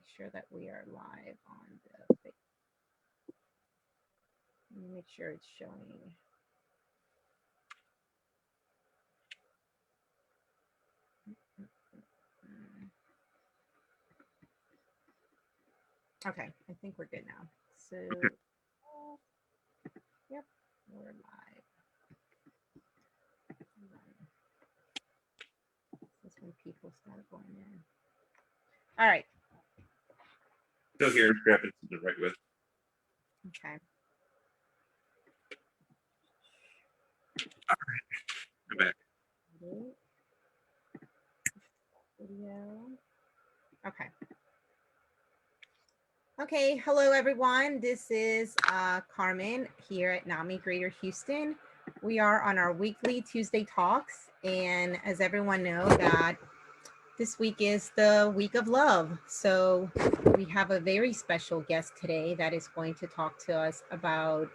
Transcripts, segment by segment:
make sure that we are live on the. Let me make sure it's showing. Okay, I think we're good now. So, yep, we're live. This is when people start going in. All right. Still here, grabbing something right with. Okay. All right, I'm back. Video. Okay. Okay, hello everyone. This is Carmen here at NAMI Greater Houston. We are on our weekly Tuesday talks, and as everyone knows that this week is the week of love. So we have a very special guest today that is going to talk to us about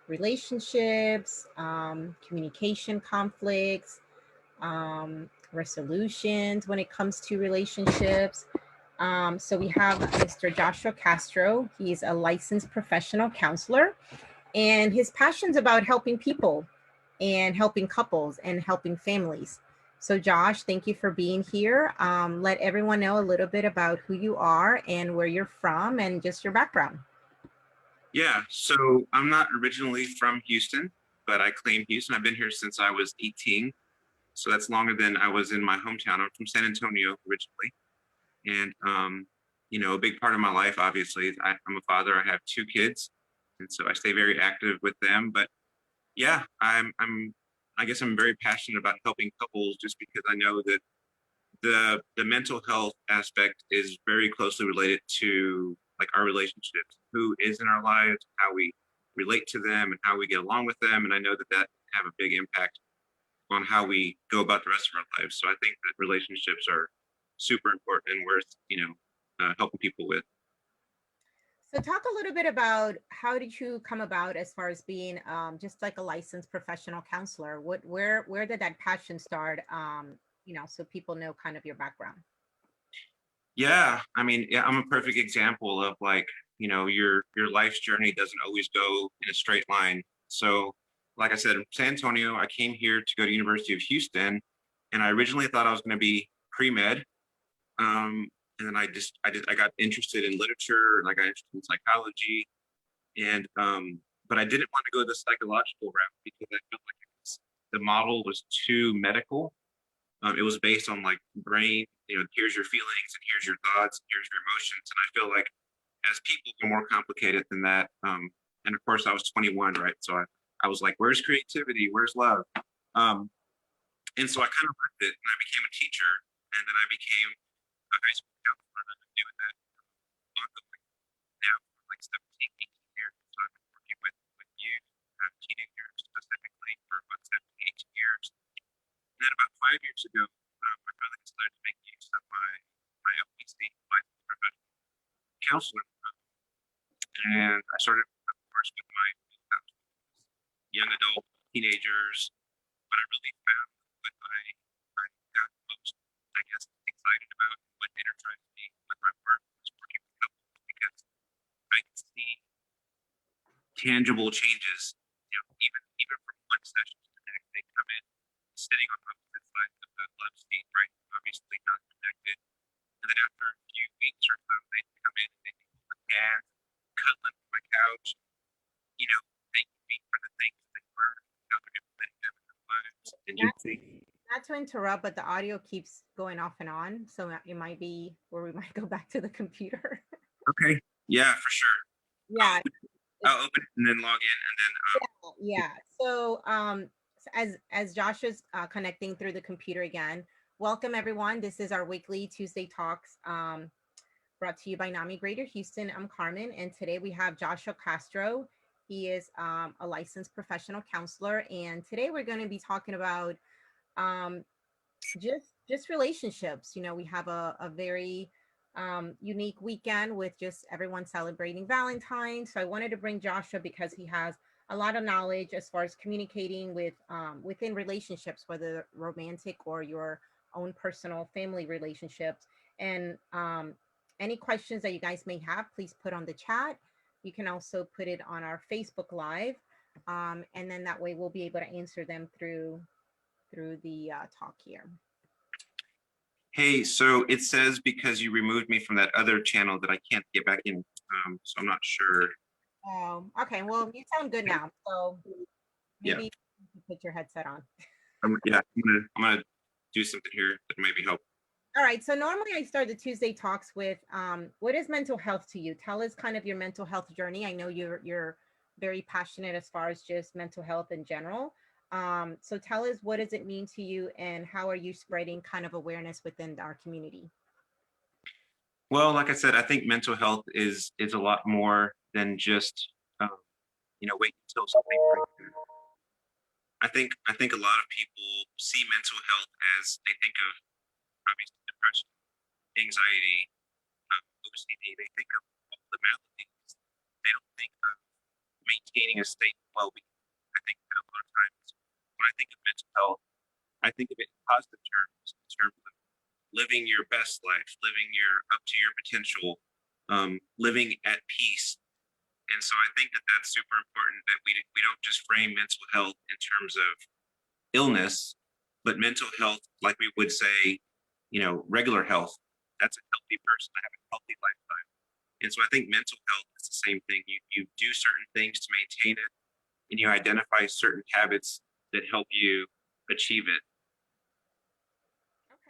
relationships, communication conflicts, resolutions when it comes to relationships. So we have Mr. Joshua Castro. He's a licensed professional counselor, and his passion's about helping people and helping couples and helping families. So Josh, thank you for being here. Let everyone know a little bit about who you are and where you're from and just your background. Yeah, so I'm not originally from Houston, but I claim Houston. I've been here since I was 18. So that's longer than I was in my hometown. I'm from San Antonio originally. And, you know, a big part of my life, obviously, is I'm a father. I have 2 kids. And so I stay very active with them. But yeah, I guess I'm very passionate about helping couples just because I know that the mental health aspect is very closely related to like our relationships, who is in our lives, how we relate to them and how we get along with them. And I know that that have a big impact on how we go about the rest of our lives. So I think that relationships are super important and worth, helping people with. So talk a little bit about how did you come about as far as being just like a licensed professional counselor? Where did that passion start? So people know kind of your background. Yeah, I mean, yeah, I'm a perfect example of like, your life's journey doesn't always go in a straight line. So, like I said, in San Antonio, I came here to go to University of Houston, and I originally thought I was going to be pre-med. And then I got interested in literature and I got interested in psychology, and but I didn't want to go the psychological route because I felt like the model was too medical. It was based on like brain, here's your feelings and here's your thoughts, and here's your emotions. And I feel like as people are more complicated than that. And of course I was 21, right? So I was like, where's creativity? Where's love? Um, and so I kind of left it and I became a teacher, and then I became a high school counselor, and I've been doing that ongoing now for like 17, 18 years. So I've been working with youth, teenagers specifically for about 17, 18 years. And then about 5 years ago, I finally decided to make use of my LPC, licensed professional counselor, and I started, of course, with my young adult teenagers. But I really found what I got most, I guess, excited about, what energized me with my work was working with couples because I could see tangible changes, even from one session to the next. They come in sitting on opposite sides of the love seat, right? Obviously not connected. And then after a few weeks or so, they come in and they hold hands, cuddling on my couch, you know, thanking me for the things they learned, how they're implementing them in their lives. And just Not to interrupt, but the audio keeps going off and on. So it might be where we might go back to the computer. okay. Yeah, for sure. Yeah. I'll open it and then log in and then Yeah. So as Josh is connecting through the computer again, welcome everyone. This is our weekly Tuesday talks brought to you by NAMI Greater Houston. I'm Carmen, and today we have Joshua Castro. He is a licensed professional counselor, and today we're going to be talking about um, just relationships. We have a very unique weekend with just everyone celebrating Valentine's. So I wanted to bring Joshua because he has a lot of knowledge as far as communicating with within relationships, whether romantic or your own personal family relationships. And Any questions that you guys may have, please put on the chat. You can also put it on our Facebook Live, and then that way we'll be able to answer them through the talk here. Hey, so it says because you removed me from that other channel that I can't get back in. So I'm not sure. Okay. Well, you sound good now, so Yeah. maybe you can put your headset on. Yeah, I'm gonna do something here that maybe help. All right. So normally I start the Tuesday talks with what is mental health to you? Tell us kind of your mental health journey. I know you're very passionate as far as just mental health in general. So tell us, what does it mean to you, and how are you spreading kind of awareness within our community? Well, like I said, I think mental health is a lot more than just wait until something breaks. I think a lot of people see mental health as they think of obviously depression, anxiety, OCD. They think of all the maladies. They don't think of maintaining a state of well-being. I think that a lot of times when I think of mental health, I think of it in positive terms, in terms of living your best life, living your up to your potential, living at peace. And so I think that that's super important, that we don't just frame mental health in terms of illness, but mental health, like we would say, regular health. That's a healthy person. I have a healthy lifestyle. And so I think mental health is the same thing. You do certain things to maintain it, and you identify certain habits that help you achieve it.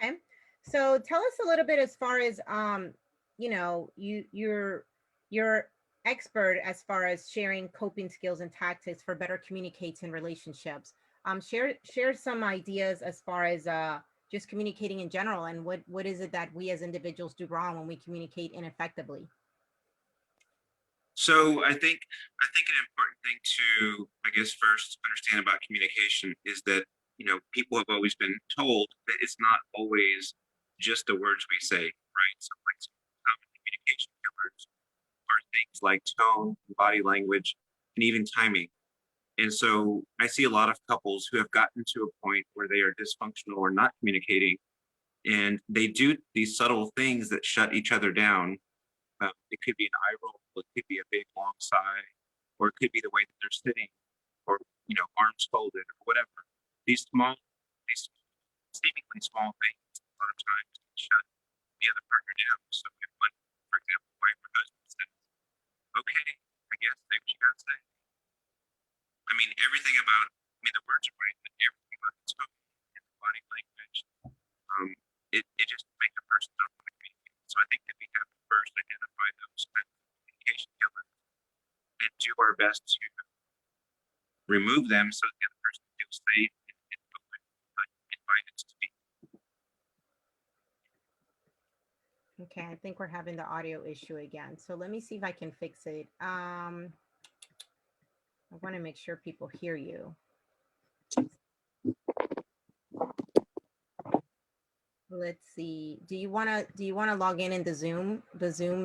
Okay. So tell us a little bit as far as you're expert as far as sharing coping skills and tactics for better communicates in relationships. Share some ideas as far as just communicating in general, and what is it that we as individuals do wrong when we communicate ineffectively? So I think an important thing to, I guess, first understand about communication is that people have always been told that it's not always just the words we say, right? So like some common communication killers are things like tone, body language, and even timing. And so I see a lot of couples who have gotten to a point where they are dysfunctional or not communicating, and they do these subtle things that shut each other down. It could be an eye roll, it could be a big long sigh, or it could be the way that they're sitting, or arms folded, or whatever. These seemingly small things, a lot of times can shut the other partner down. So if one, for example, wife or husband says, "Okay, I guess say what you gotta say." I mean, everything about, I mean, the words are right, but everything about the tone and the body language, um, it just makes a person not want to communicate. So I think that we have to first identify those kinds of communication killers and do our best to remove them so that the other person feels safe and open, invited to speak. Okay, I think we're having the audio issue again. So let me see if I can fix it. I want to make sure people hear you. Let's see. Do you want to log in the Zoom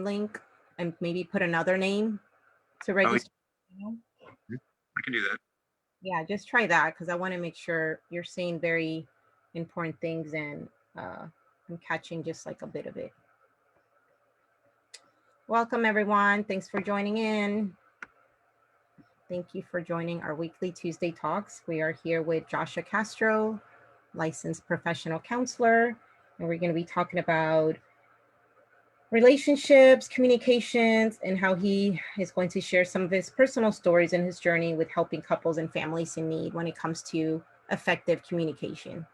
link, and maybe put another name to Oh, register? I can do that. Yeah, just try that, because I want to make sure you're saying very important things, and I'm catching just like a bit of it. Welcome everyone. Thanks for joining in. Thank you for joining our weekly Tuesday talks. We are here with Joshua Castro, licensed professional counselor, and we're going to be talking about relationships, communications, and how he is going to share some of his personal stories and his journey with helping couples and families in need when it comes to effective communication.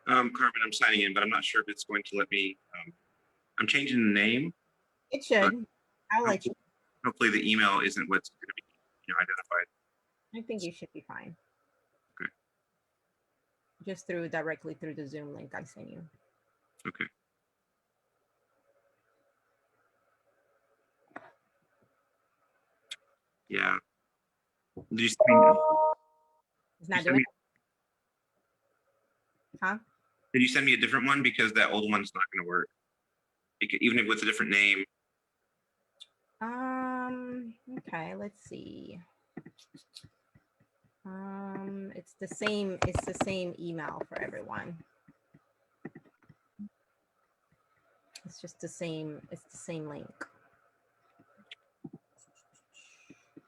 Carmen, I'm signing in, but I'm not sure if it's going to let me. I'm changing the name, It but should. I'll let you. hopefully the email isn't what's going to be identified. I think you should be fine. Okay. Just directly through the Zoom link I sent you. Okay. Yeah. Did you send me, It's not you send doing me, it? Huh? did you send me a different one, because that old one's not going to work? even if with a different name. Okay, let's see. It's the same. It's the same email for everyone. It's just the same. It's the same link.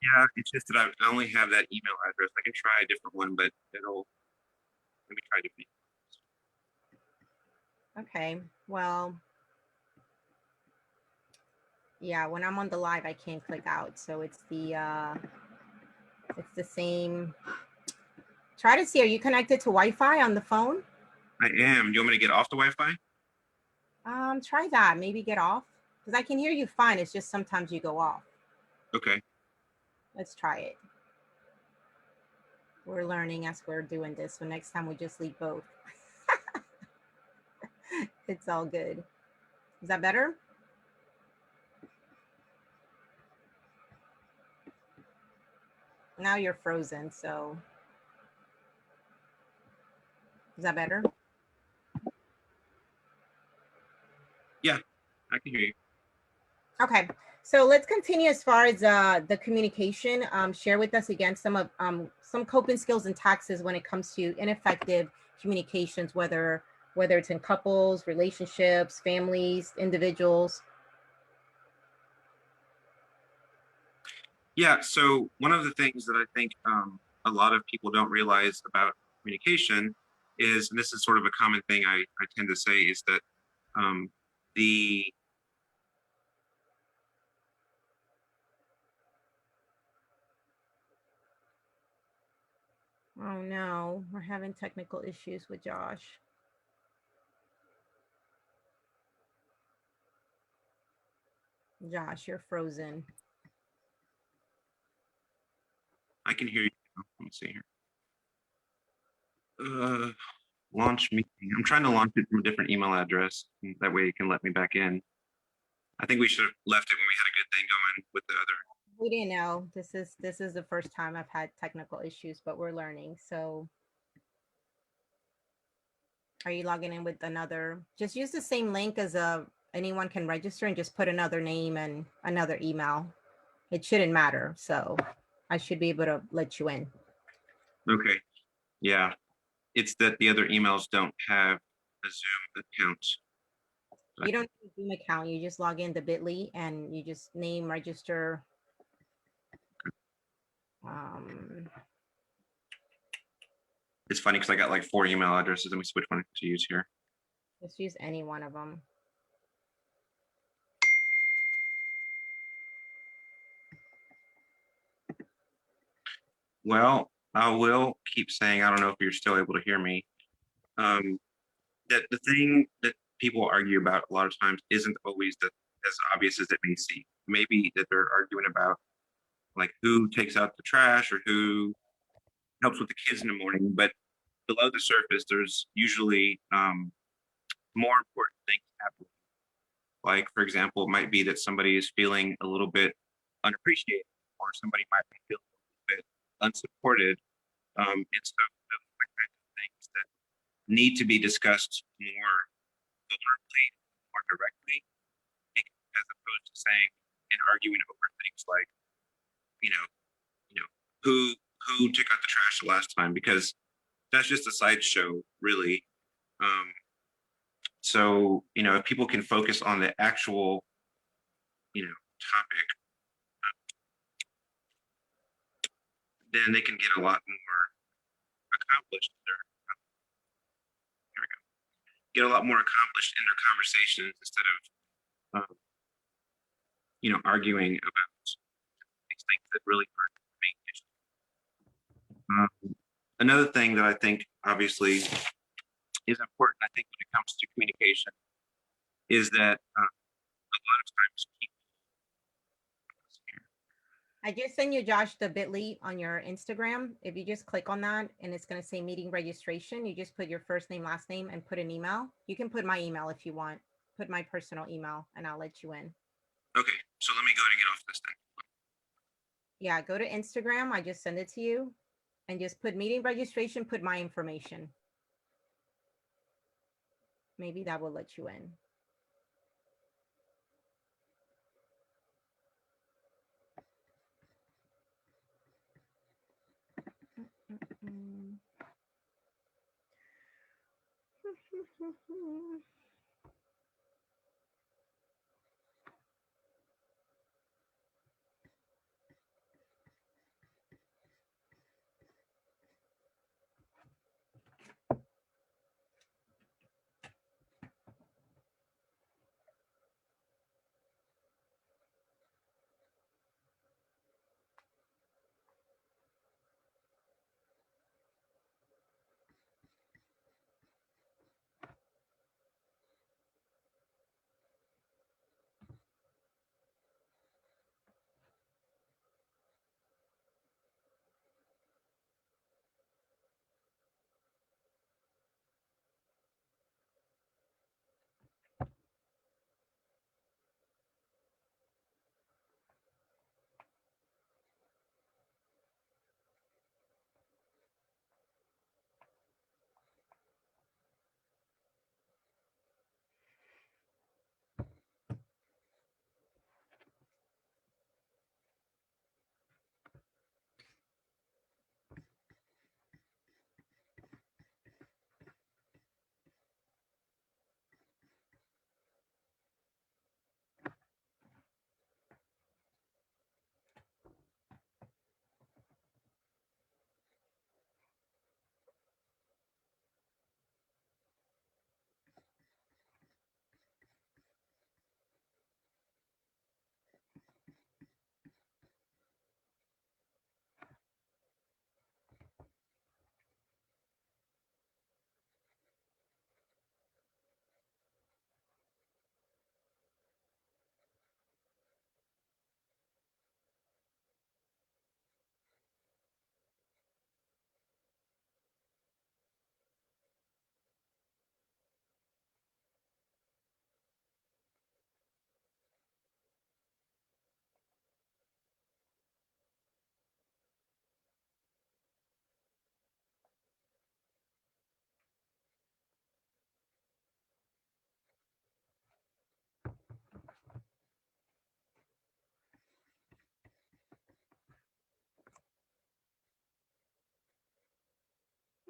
Yeah, it's just that I only have that email address. I can try a different one, but let me try different. Okay, well, yeah, when I'm on the live, I can't click out. So it's the same. Try to see, are you connected to Wi-Fi on the phone? I am. You want me to get off the Wi-Fi? Try that, maybe get off. Because I can hear you fine, it's just sometimes you go off. Okay. Let's try it. We're learning as we're doing this, so next time we just leave both. It's all good. Is that better? Now you're frozen, so. Is that better? Yeah, I can hear you. Okay, so let's continue as far as the communication. Share with us again some coping skills and taxes when it comes to ineffective communications, whether it's in couples, relationships, families, individuals. Yeah, so one of the things that I think a lot of people don't realize about communication is, and this is sort of a common thing I tend to say, is that the Oh no, we're having technical issues with Josh. Josh, you're frozen. I can hear you. Let me see here. Launch meeting. I'm trying to launch it from a different email address. That way it can let me back in. I think we should have left it when we had a good thing going with the other. We didn't know. This is the first time I've had technical issues, but we're learning. So are you logging in with another? Just use the same link as anyone can register and just put another name and another email. It shouldn't matter. So I should be able to let you in. Okay. Yeah. It's that the other emails don't have a Zoom account. You don't need a Zoom account. You just log in the bit.ly and you just name, register. It's funny because I got like 4 email addresses. Let me see which one to use here. Just use any one of them. Well, I will keep saying, I don't know if you're still able to hear me. That the thing that people argue about a lot of times isn't always as obvious as it may seem. Maybe that they're arguing about like who takes out the trash or who helps with the kids in the morning, but below the surface, there's usually more important things happening. Like, for example, it might be that somebody is feeling a little bit unappreciated, or somebody might be feeling a little bit unsupported. And so those are the kinds of things that need to be discussed more vulnerably, more directly, as opposed to saying and arguing over things like, you know, who took out the trash the last time, because that's just a sideshow, really. Um, so, if people can focus on the actual, topic, then they can get a lot more accomplished. Here we go. Get a lot more accomplished in their conversations instead of, arguing about these things that really aren't the main issue. Another thing that I think obviously is important, I think, when it comes to communication, is that a lot of times people. I just sent you, Josh, the bit.ly on your Instagram. If you just click on that and it's going to say meeting registration, you just put your first name, last name, and put an email. You can put my email if you want. Put my personal email and I'll let you in. Okay, so let me go ahead and get off this thing. Yeah, go to Instagram. I just send it to you and just put meeting registration, put my information. Maybe that will let you in.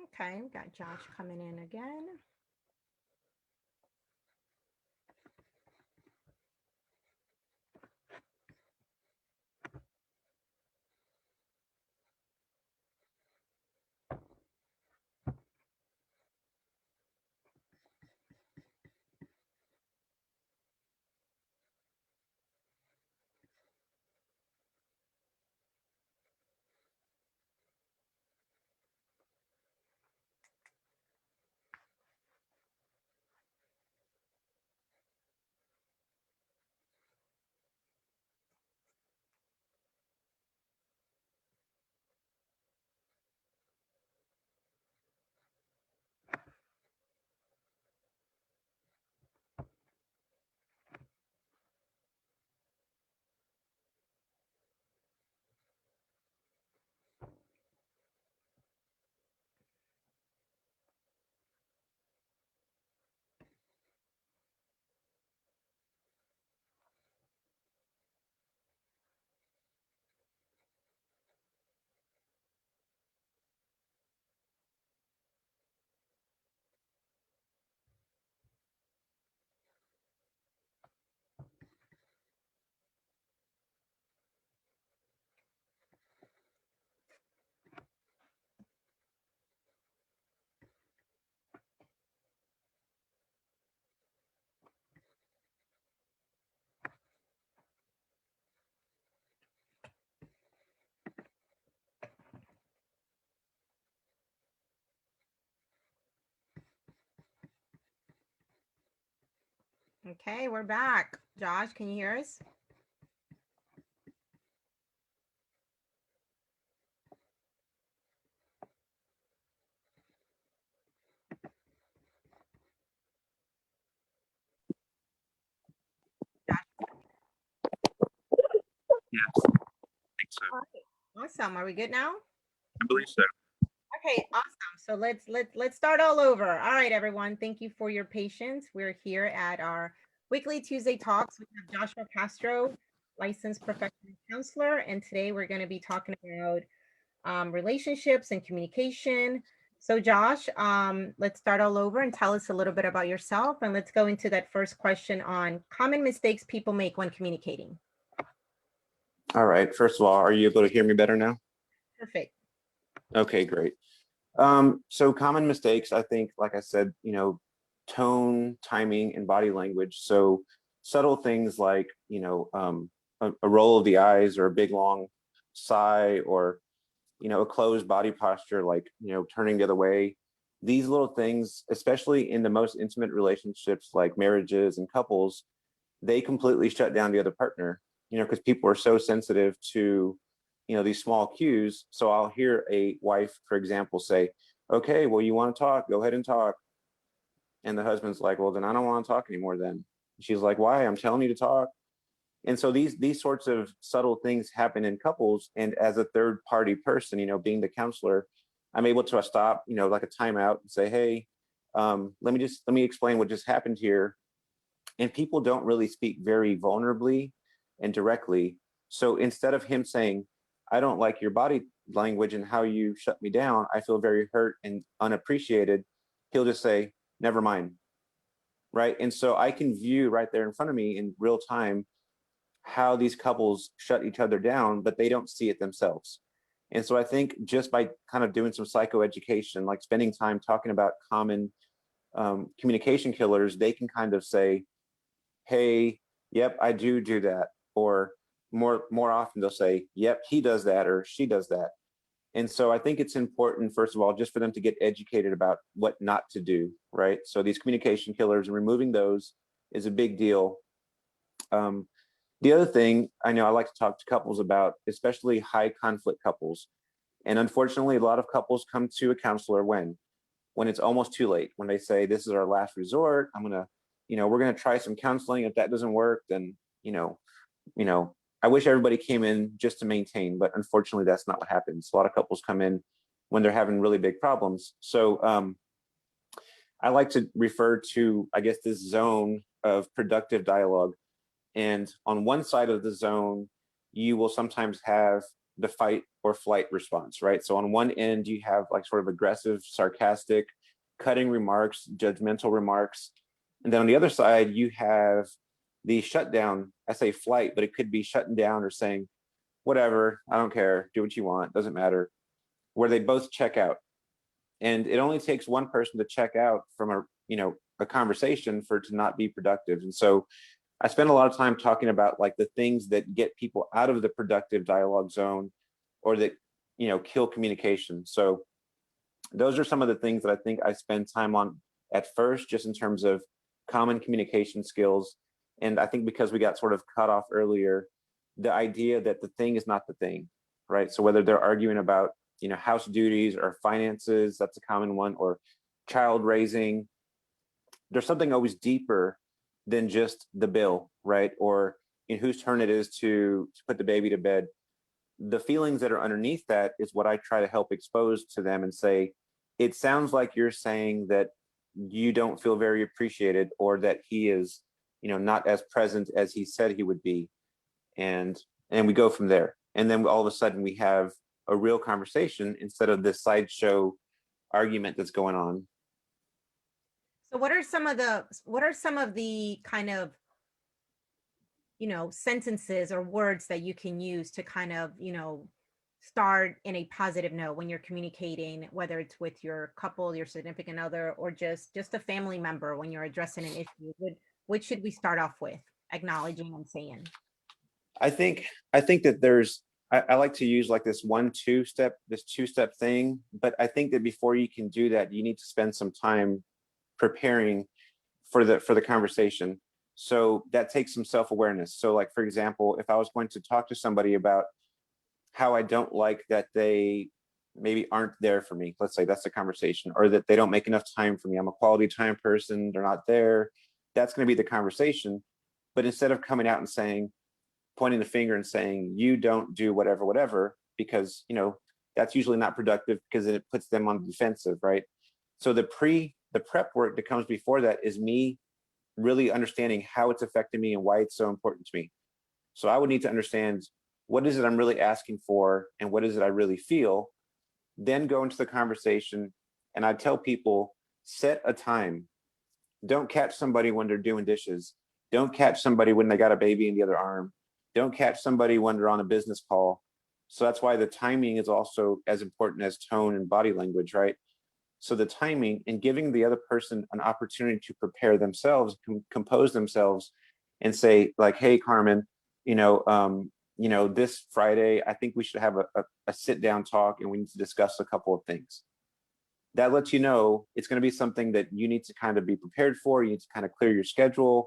Okay, we got Josh coming in again. Okay, we're back. Josh, can you hear us? Yes, I think so. All right. Awesome. Are we good now? I believe so. Okay, awesome. So let's start all over. All right, everyone. Thank you for your patience. We're here at our weekly Tuesday talks. We have Joshua Castro, licensed professional counselor, and today we're going to be talking about relationships and communication. So Josh, let's start all over and tell us a little bit about yourself. And let's go into that first question on common mistakes people make when communicating. All right. First of all, are you able to hear me better now? Perfect. Okay, great. So common mistakes, I think, like I said, tone, timing, and body language. So subtle things like, a roll of the eyes or a big long sigh or, a closed body posture, like, turning the other way. These little things, especially in the most intimate relationships like marriages and couples, they completely shut down the other partner, because people are so sensitive to, these small cues. So I'll hear a wife, for example, say, okay, well, you want to talk, go ahead and talk. And the husband's like, well, then I don't want to talk anymore then. She's like, why? I'm telling you to talk. And so these sorts of subtle things happen in couples. And as a third party person, being the counselor, I'm able to stop, like a timeout and say, hey, let me explain what just happened here. And people don't really speak very vulnerably and directly. So instead of him saying, I don't like your body language and how you shut me down, I feel very hurt and unappreciated, he'll just say, never mind. Right. And so I can view right there in front of me in real time how these couples shut each other down, but they don't see it themselves. And so I think just by kind of doing some psychoeducation, like spending time talking about common communication killers, they can kind of say, hey, yep, I do that. Or more often they'll say, yep, he does that or she does that. And so I think it's important, first of all, just for them to get educated about what not to do, right? So these communication killers and removing those is a big deal. Um, the other thing I know I like to talk to couples about, especially high conflict couples. And unfortunately, a lot of couples come to a counselor when it's almost too late, when they say, this is our last resort. We're going to try some counseling. If that doesn't work, then, you know, I wish everybody came in just to maintain, but unfortunately that's not what happens. A lot of couples come in when they're having really big problems. So I like to refer to, I guess, this zone of productive dialogue. And on one side of the zone, you will sometimes have the fight or flight response, right? So on one end, you have like sort of aggressive, sarcastic, cutting remarks, judgmental remarks. And then on the other side, you have the shutdown. I say flight, but it could be shutting down or saying, whatever, I don't care, do what you want, doesn't matter, where they both check out. And it only takes one person to check out from a conversation for it to not be productive. And so I spend a lot of time talking about like the things that get people out of the productive dialogue zone or that, kill communication. So those are some of the things that I think I spend time on at first, just in terms of common communication skills. And I think because we got sort of cut off earlier, the idea that the thing is not the thing, right? So whether they're arguing about, house duties or finances, that's a common one, or child raising, there's something always deeper than just the bill, right? Or in whose turn it is to put the baby to bed. The feelings that are underneath that is what I try to help expose to them and say, it sounds like you're saying that you don't feel very appreciated or that he is, not as present as he said he would be. And we go from there. And then all of a sudden we have a real conversation instead of this sideshow argument that's going on. So what are some of the kind of, sentences or words that you can use to kind of, start in a positive note when you're communicating, whether it's with your couple, your significant other, or just a family member when you're addressing an issue? What should we start off with acknowledging and saying? I think that I like to use like this this two-step thing, but I think that before you can do that, you need to spend some time preparing for the conversation. So that takes some self-awareness. So like, for example, if I was going to talk to somebody about how I don't like that they maybe aren't there for me, let's say that's the conversation, or that they don't make enough time for me. I'm a quality time person, they're not there. That's going to be the conversation. But instead of coming out and saying, pointing the finger and saying, you don't do whatever, because, that's usually not productive because it puts them on the defensive, right? So the prep work that comes before that is me really understanding how it's affecting me and why it's so important to me. So I would need to understand, what is it I'm really asking for and what is it I really feel, then go into the conversation And I tell people, set a time. Don't catch somebody when they're doing dishes. Don't catch somebody when they got a baby in the other arm. Don't catch somebody when they're on a business call. So that's why the timing is also as important as tone and body language, right? So the timing and giving the other person an opportunity to prepare themselves, compose themselves, and say like, "Hey, Carmen, this Friday, I think we should have a sit down talk, and we need to discuss a couple of things." That lets you know it's going to be something that you need to kind of be prepared for. You need to kind of clear your schedule.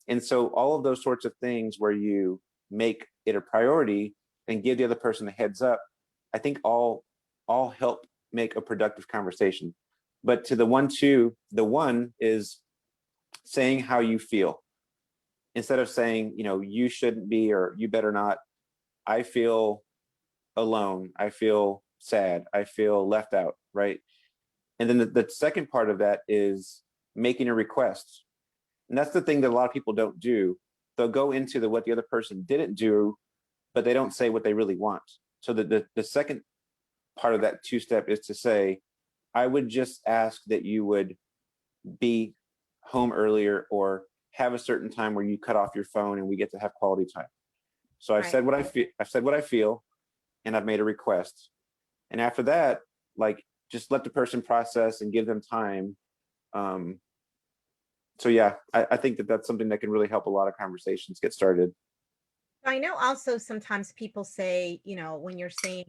And so all of those sorts of things where you make it a priority and give the other person a heads up, I think all help make a productive conversation. But to the one is saying how you feel. Instead of saying, you shouldn't be or you better not, I feel alone. I feel sad. I feel left out, right? And then the second part of that is making a request. And that's the thing that a lot of people don't do. They'll go into what the other person didn't do, but they don't say what they really want. So the second part of that two-step is to say, I would just ask that you would be home earlier or have a certain time where you cut off your phone and we get to have quality time. So I've said what I feel, and I've made a request. And after that, like, just let the person process and give them time. So yeah, I think that's something that can really help a lot of conversations get started. I know also sometimes people say, when you're saying,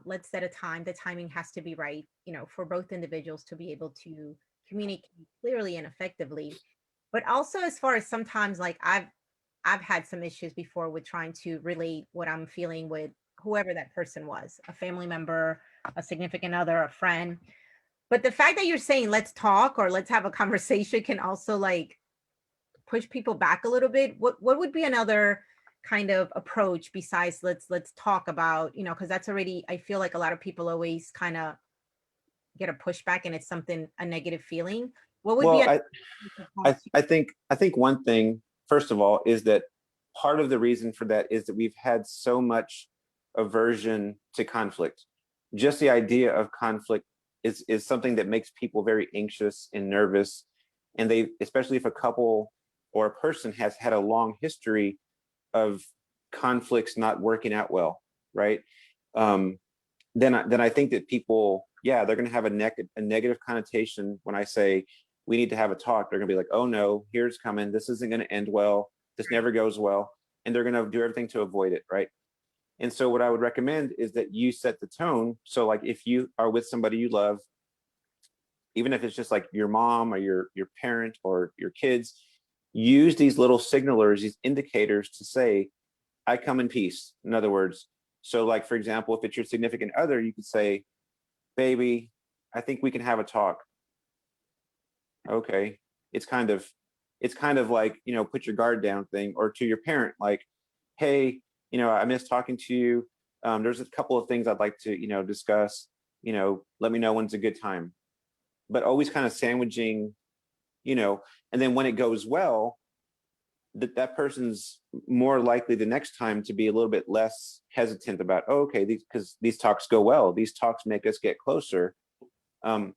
let's set a time, the timing has to be right, for both individuals to be able to communicate clearly and effectively. But also, as far as sometimes, like I've had some issues before with trying to relate what I'm feeling with whoever that person was, a family member, a significant other, a friend. But the fact that you're saying let's talk or let's have a conversation can also like push people back a little bit. What would be another kind of approach besides let's talk about, because that's already, I feel like a lot of people always kind of get a pushback and it's something, a negative feeling. What would be Well, I think one thing, first of all, is that part of the reason for that is that we've had so much aversion to conflict. Just the idea of conflict is something that makes people very anxious and nervous. And they, especially if a couple or a person has had a long history of conflicts not working out well, right? Um, then I think that people, yeah, they're going to have a negative connotation when I say we need to have a talk. They're going to be like, oh no, here's coming. This isn't going to end well. This never goes well, and they're going to do everything to avoid it, right? And so what I would recommend is that you set the tone. So like if you are with somebody you love, even if it's just like your mom or your parent or your kids, use these little signalers, these indicators to say, I come in peace. In other words, so like, for example, if it's your significant other, you could say, baby, I think we can have a talk. Okay. It's kind of, like, put your guard down thing. Or to your parent, like, hey, I miss talking to you. There's a couple of things I'd like to, discuss, let me know when's a good time. But always kind of sandwiching, and then when it goes well, that person's more likely the next time to be a little bit less hesitant about, oh, okay, because these talks go well. These talks make us get closer. And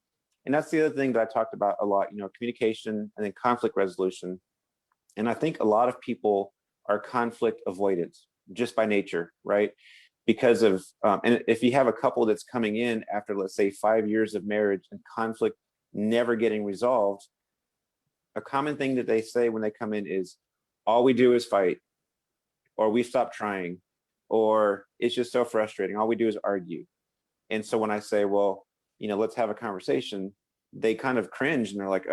that's the other thing that I talked about a lot, communication and then conflict resolution. And I think a lot of people are conflict avoidant just by nature, right? Because of, and if you have a couple that's coming in after, let's say, 5 years of marriage and conflict never getting resolved, a common thing that they say when they come in is, all we do is fight, or we stop trying, or it's just so frustrating. All we do is argue. And so when I say, well, let's have a conversation, they kind of cringe and they're like,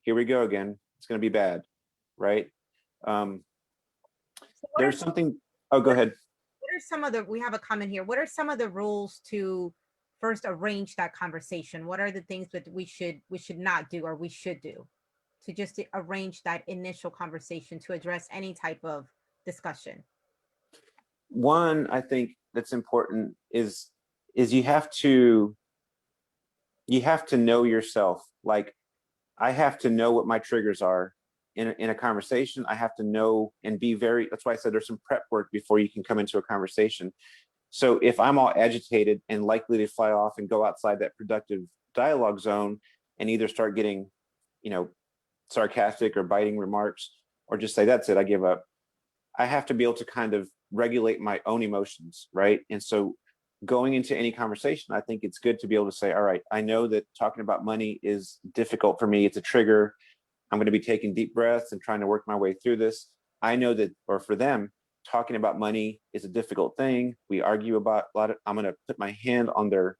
here we go again. It's going to be bad. Right. So There's something. Oh, go ahead. what are some of the, we have a comment here. What are some of the rules to first arrange that conversation? What are the things that we should not do or we should do to just to arrange that initial conversation to address any type of discussion? One, I think that's important is you have to know yourself. Like, I have to know what my triggers are in a conversation. I have to know and be very, that's why I said there's some prep work before you can come into a conversation. So if I'm all agitated and likely to fly off and go outside that productive dialogue zone and either start getting, you know, sarcastic or biting remarks, or just say, that's it, I give up. I have to be able to kind of regulate my own emotions, right? And so going into any conversation, I think it's good to be able to say, all right, I know that talking about money is difficult for me. It's a trigger. I'm going to be taking deep breaths and trying to work my way through this. I know that, or for them, talking about money is a difficult thing. We argue about a lot of, I'm going to put my hand on their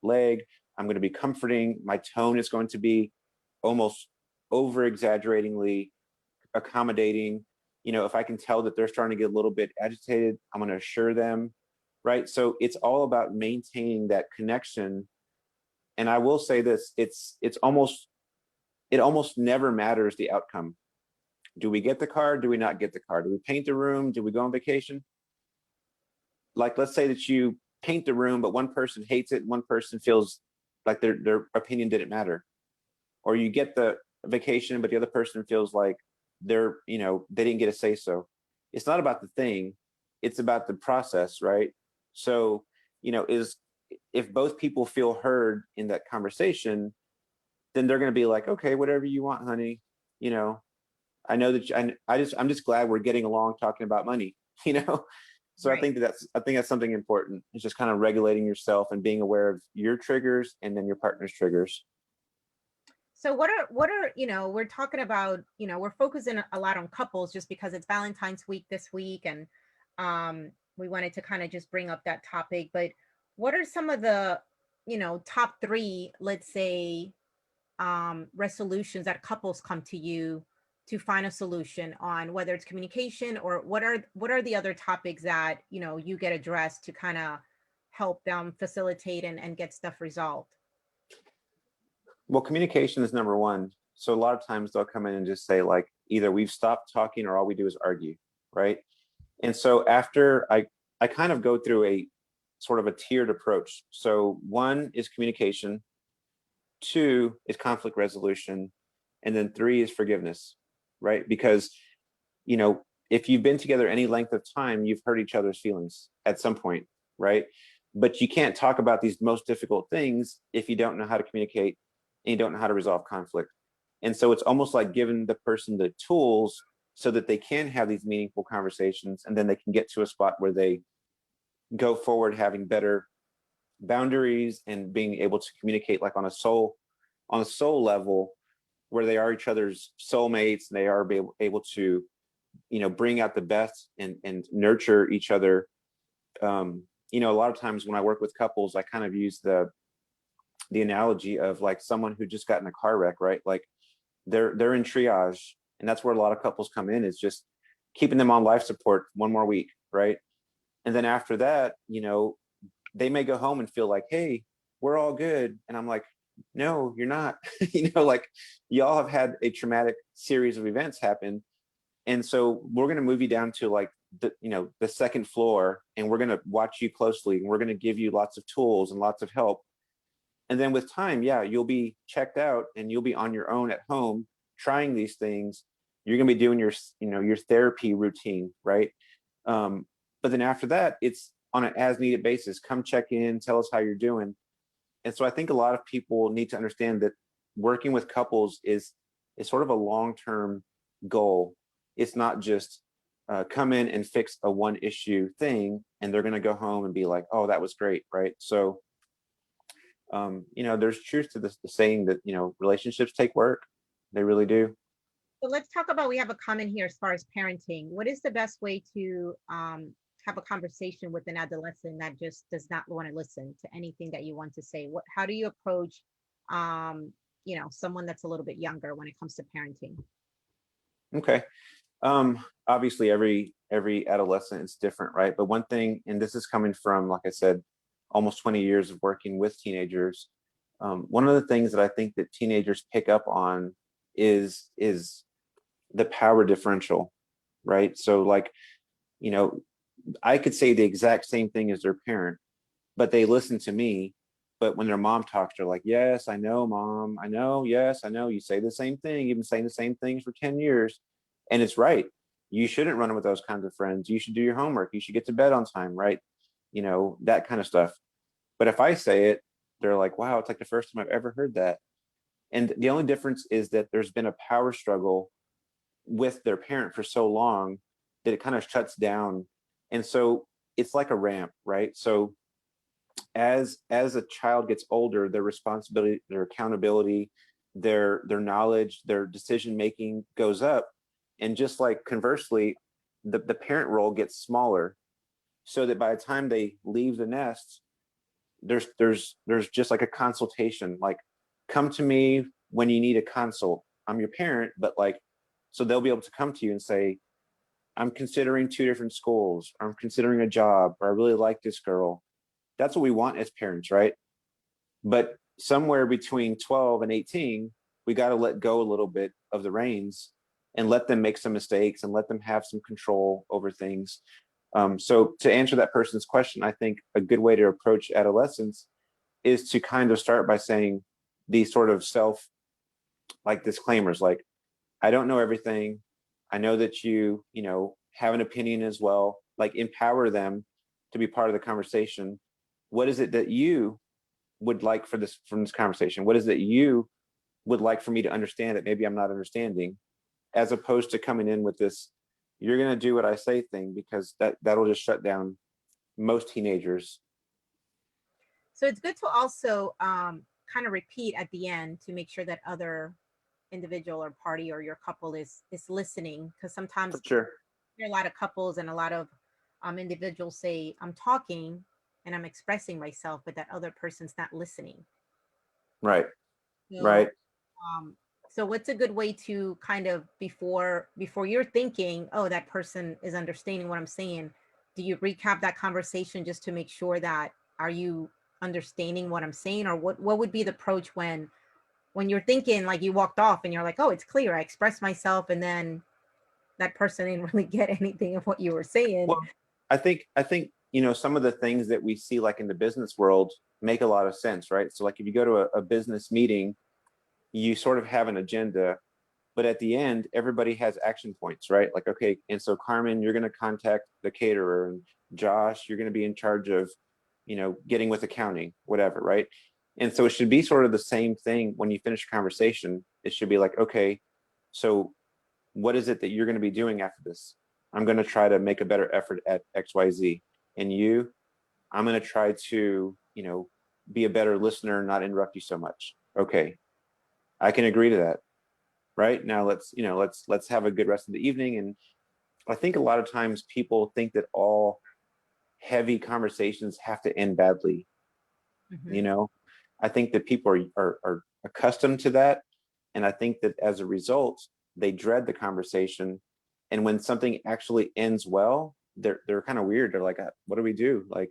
leg. I'm going to be comforting. My tone is going to be almost over exaggeratingly accommodating. You know, if I can tell that they're starting to get a little bit agitated, I'm going to assure them, right? So it's all about maintaining that connection. And I will say this, it almost never matters the outcome. Do we get the car? Do we not get the car? Do we paint the room? Do we go on vacation? Like, let's say that you paint the room, but one person hates it, one person feels like their opinion didn't matter. Or you get the vacation, but the other person feels like they didn't get a say so. It's not about the thing, it's about the process, right? So, is if both people feel heard in that conversation, then they're going to be like, okay, whatever you want, honey. You know, I know that I'm just glad we're getting along talking about money, you know? So Right. I think that's something important. It's just kind of regulating yourself and being aware of your triggers and then your partner's triggers. So what are we're talking about, we're focusing a lot on couples just because it's Valentine's week this week, and we wanted to kind of just bring up that topic. But what are some of the, top three, let's say, resolutions that couples come to you to find a solution on, whether it's communication, or what are the other topics that you get addressed to kind of help them facilitate and get stuff resolved? Well, communication is number one. So a lot of times they'll come in and just say, like, either we've stopped talking or all we do is argue, right? And so after I kind of go through a sort of a tiered approach. So one is communication, two is conflict resolution, and then three is forgiveness, right? Because, if you've been together any length of time, you've hurt each other's feelings at some point, right? But you can't talk about these most difficult things if you don't know how to communicate and you don't know how to resolve conflict. And so it's almost like giving the person the tools so that they can have these meaningful conversations, and then they can get to a spot where they go forward having better boundaries and being able to communicate like on a soul level, where they are each other's soulmates and they are able to bring out the best and nurture each other. A lot of times when I work with couples, I kind of use the analogy of like someone who just got in a car wreck, right? Like they're in triage, and that's where a lot of couples come in, is just keeping them on life support one more week, right? And then after that, they may go home and feel like, hey, we're all good. And I'm like, no, you're not. Like, y'all have had a traumatic series of events happen. And so we're going to move you down to like the second floor, and we're going to watch you closely, and we're going to give you lots of tools and lots of help. And then with time, yeah, you'll be checked out and you'll be on your own at home trying these things. You're going to be doing your therapy routine, right? But then after that, it's on an as needed basis. Come check in, tell us how you're doing. And so I think a lot of people need to understand that working with couples is sort of a long-term goal. It's not just come in and fix a one issue thing and they're going to go home and be like, oh, that was great, right? So there's truth to the saying that relationships take work. They really do. So let's talk about, we have a comment here as far as parenting. What is the best way to have a conversation with an adolescent that just does not want to listen to anything that you want to say? How do you approach, someone that's a little bit younger when it comes to parenting? Okay. Obviously every adolescent is different, right? But one thing, and this is coming from, like I said, almost 20 years of working with teenagers. One of the things that I think that teenagers pick up on is the power differential, right? So like, I could say the exact same thing as their parent, but they listen to me. But when their mom talks, they're like, yes, I know, mom. I know. Yes, I know. You say the same thing. You've been saying the same things for 10 years. And it's right. You shouldn't run with those kinds of friends. You should do your homework. You should get to bed on time, right? That kind of stuff. But if I say it, they're like, wow, it's like the first time I've ever heard that. And the only difference is that there's been a power struggle with their parent for so long that it kind of shuts down. And so it's like a ramp, right? So as a child gets older, their responsibility, their accountability, their knowledge, their decision making goes up. And just like conversely, the parent role gets smaller, so that by the time they leave the nest, there's just like a consultation, like, come to me when you need a consult. I'm your parent, but like, so they'll be able to come to you and say, I'm considering 2 different schools, or I'm considering a job, or I really like this girl. That's what we want as parents, right? But somewhere between 12 and 18, we got to let go a little bit of the reins and let them make some mistakes and let them have some control over things. So to answer that person's question, I think a good way to approach adolescence is to kind of start by saying these sort of self like disclaimers, like, I don't know everything. I know that you know, have an opinion as well. Like, empower them to be part of the conversation. What is it that you would like for this from this conversation? What is it you would like for me to understand that maybe I'm not understanding? As opposed to coming in with this, you're gonna do what I say thing, because that'll just shut down most teenagers. So it's good to also kind of repeat at the end to make sure that other individual or party or your couple is listening, because For sometimes sure. there are a lot of couples and a lot of individuals say, I'm talking and I'm expressing myself, but that other person's not listening. Right. So Right. um so what's a good way to kind of before you're thinking, oh, that person is understanding what I'm saying, do you recap that conversation just to make sure that, are you understanding what I'm saying? Or what would be the approach when you're thinking, like, you walked off and you're like, oh, it's clear, I expressed myself, and then that person didn't really get anything of what you were saying? Well, I think you know, some of the things that we see like in the business world make a lot of sense, right? So like, if you go to a business meeting, you sort of have an agenda, but at the end, everybody has action points, right? Like, okay, and so Carmen, you're going to contact the caterer, and Josh, you're going to be in charge of, you know, getting with accounting, whatever, right? And so it should be sort of the same thing when you finish a conversation. It should be like, okay, so what is it that you're going to be doing after this? I'm going to try to make a better effort at XYZ. And you, I'm going to try to, you know, be a better listener, not interrupt you so much. Okay, I can agree to that. Right now, let's, you know, let's have a good rest of the evening. And I think a lot of times people think that all heavy conversations have to end badly. You Hmm. know, I think that people are accustomed to that, and I think that as a result, they dread the conversation. And when something actually ends well, they're kind of weird. They're like, what do we do? Like,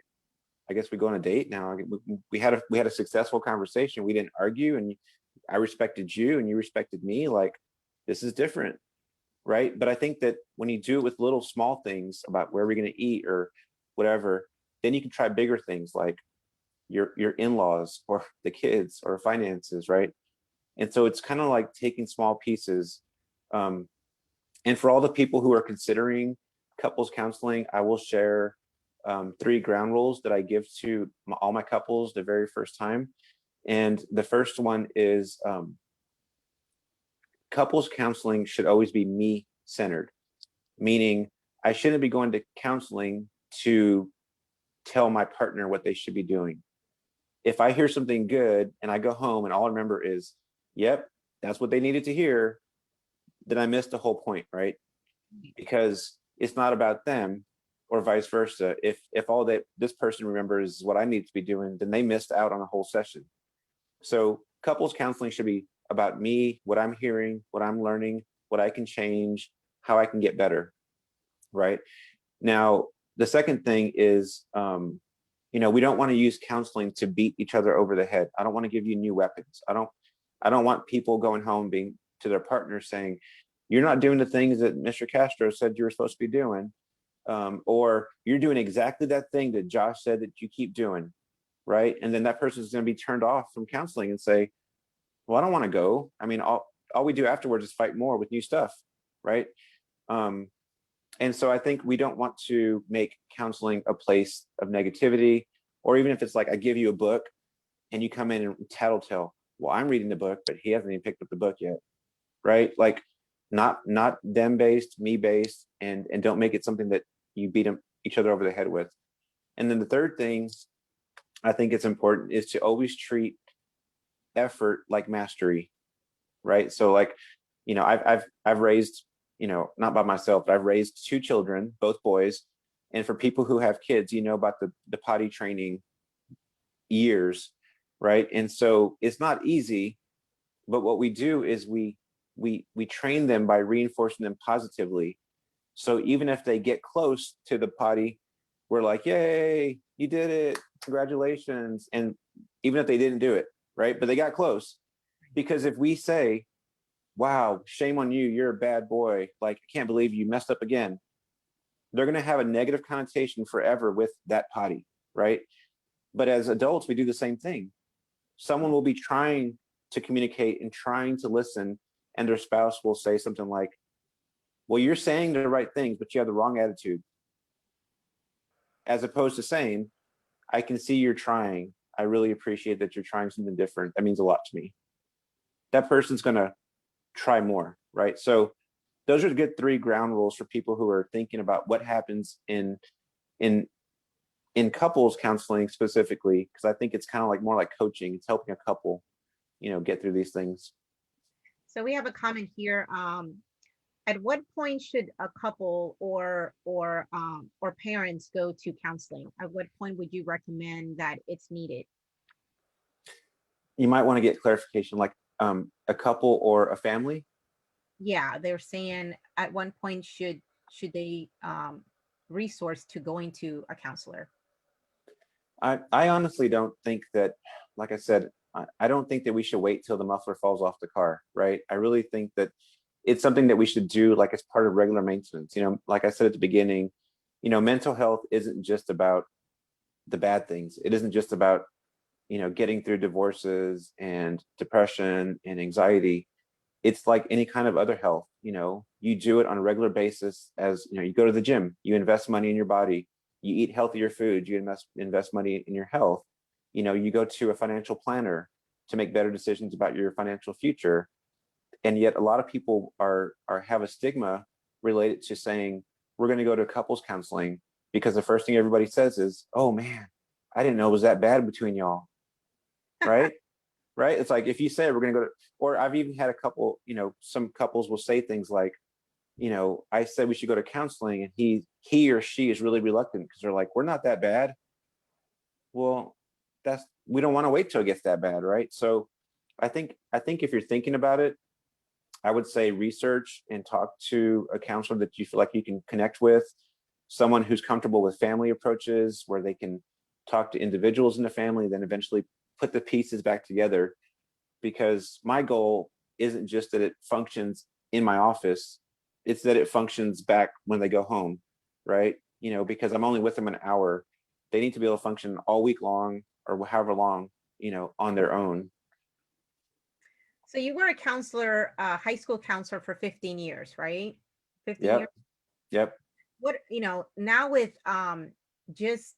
I guess we go on a date now. We had a successful conversation. We didn't argue, and I respected you and you respected me. Like, this is different, right? But I think that when you do it with little small things about where we're going to eat or whatever, then you can try bigger things like your in-laws or the kids or finances, right? And so it's kind of like taking small pieces. Um, and for all the people who are considering couples counseling, I will share 3 ground rules that I give to all my couples the very first time. And the first one is couples counseling should always be me centered, meaning I shouldn't be going to counseling to tell my partner what they should be doing. If I hear something good and I go home and all I remember is, yep, that's what they needed to hear, then I missed the whole point, right? Because it's not about them, or vice versa. If all that this person remembers is what I need to be doing, then they missed out on a whole session. So couples counseling should be about me, what I'm hearing, what I'm learning, what I can change, how I can get better, right? Now, the second thing is, you know, we don't want to use counseling to beat each other over the head. I don't want to give you new weapons. I don't want people going home being to their partner saying, you're not doing the things that Mr. Castro said you were supposed to be doing. Or you're doing exactly that thing that Josh said that you keep doing, right? And then that person is going to be turned off from counseling and say, well, I don't want to go. I mean, all we do afterwards is fight more with new stuff, right? Um, and so I think we don't want to make counseling a place of negativity, or even if it's like, I give you a book and you come in and tattletale, well, I'm reading the book, but he hasn't even picked up the book yet, right? Like not them based, me based, and don't make it something that you beat each other over the head with. And then the third thing I think it's important is to always treat effort like mastery, right? So like, I've raised, not by myself, but I've raised two children, both boys. And for people who have kids, about the potty training years, right? And so it's not easy, but what we do is we train them by reinforcing them positively. So even if they get close to the potty, we're like, yay, you did it, congratulations. And even if they didn't do it, right, but they got close. Because if we say, wow, shame on you, you're a bad boy, like, I can't believe you messed up again, they're going to have a negative connotation forever with that potty, right? But as adults, we do the same thing. Someone will be trying to communicate and trying to listen, and their spouse will say something like, well, you're saying the right things, but you have the wrong attitude. As opposed to saying, I can see you're trying. I really appreciate that you're trying something different. That means a lot to me. That person's going to try more, right? So those are the good 3 ground rules for people who are thinking about what happens in couples counseling specifically, because I think it's kind of like more like coaching. It's helping a couple, get through these things. So we have a comment here. At what point should a couple or parents go to counseling? At what point would you recommend that it's needed? You might want to get clarification, like a couple or a family. Yeah, they're saying at one point should they resource to going to a counselor? I honestly don't think that, like I said, I don't think that we should wait till the muffler falls off the car, right? I really think that it's something that we should do like as part of regular maintenance. Like I said at the beginning, mental health isn't just about the bad things. It isn't just about, getting through divorces and depression and anxiety. It's like any kind of other health. You do it on a regular basis. As you go to the gym, you invest money in your body, you eat healthier food, you invest money in your health. You go to a financial planner to make better decisions about your financial future. And yet a lot of people are have a stigma related to saying, we're going to go to couples counseling, because the first thing everybody says is, oh man, I didn't know it was that bad between y'all. Right. Right. It's like, if you say we're going to go to, or I've even had a couple, some couples will say things like, I said we should go to counseling, and he or she is really reluctant because they're like, we're not that bad. Well, we don't want to wait till it gets that bad. Right. So I think if you're thinking about it, I would say research and talk to a counselor that you feel like you can connect with, someone who's comfortable with family approaches where they can talk to individuals in the family, then eventually put the pieces back together. Because my goal isn't just that it functions in my office, it's that it functions back when they go home, right? Because I'm only with them an hour. They need to be able to function all week long, or however long, on their own. So you were a counselor, high school counselor for 15 years, right? 15 Yep. years. Yep. What, now with just,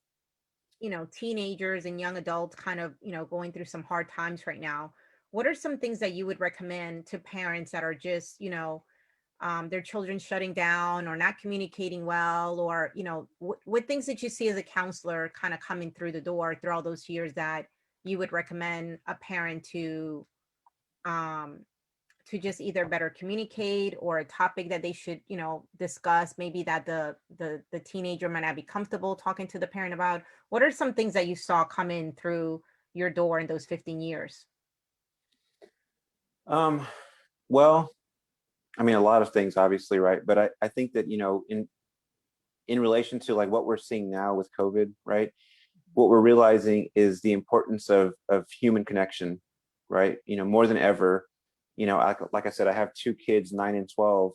teenagers and young adults kind of, going through some hard times right now, what are some things that you would recommend to parents that are just, their children shutting down or not communicating well, or, what things that you see as a counselor kind of coming through the door through all those years that you would recommend a parent um, to just either better communicate, or a topic that they should, discuss, maybe that the teenager might not be comfortable talking to the parent about? What are some things that you saw come in through your door in those 15 years? Well, I mean, a lot of things, obviously, right? But I think that, in relation to like what we're seeing now with COVID, right? What we're realizing is the importance of human connection, right? More than ever. Like I said, I have two kids, 9 and 12,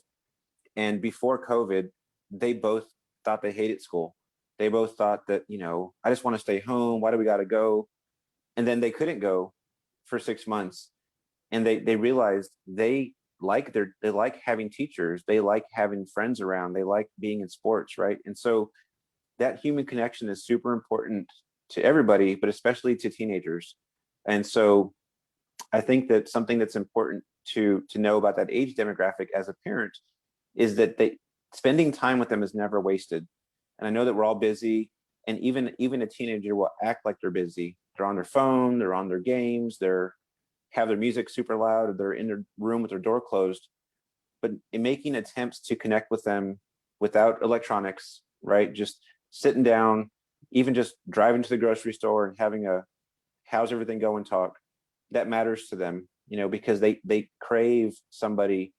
and before COVID, they both thought they hated school. They both thought that, I just want to stay home. Why do we got to go? And then they couldn't go for 6 months, and they realized they like having teachers, they like having friends around, they like being in sports, right? And so that human connection is super important to everybody, but especially to teenagers. And so I think that something that's important to know about that age demographic as a parent is that spending time with them is never wasted. And I know that we're all busy, and even a teenager will act like they're busy. They're on their phone, they're on their games, they're have their music super loud, or they're in their room with their door closed. But in making attempts to connect with them without electronics, right? Just sitting down, even just driving to the grocery store and having a how's everything going talk, that matters to them, because they crave somebody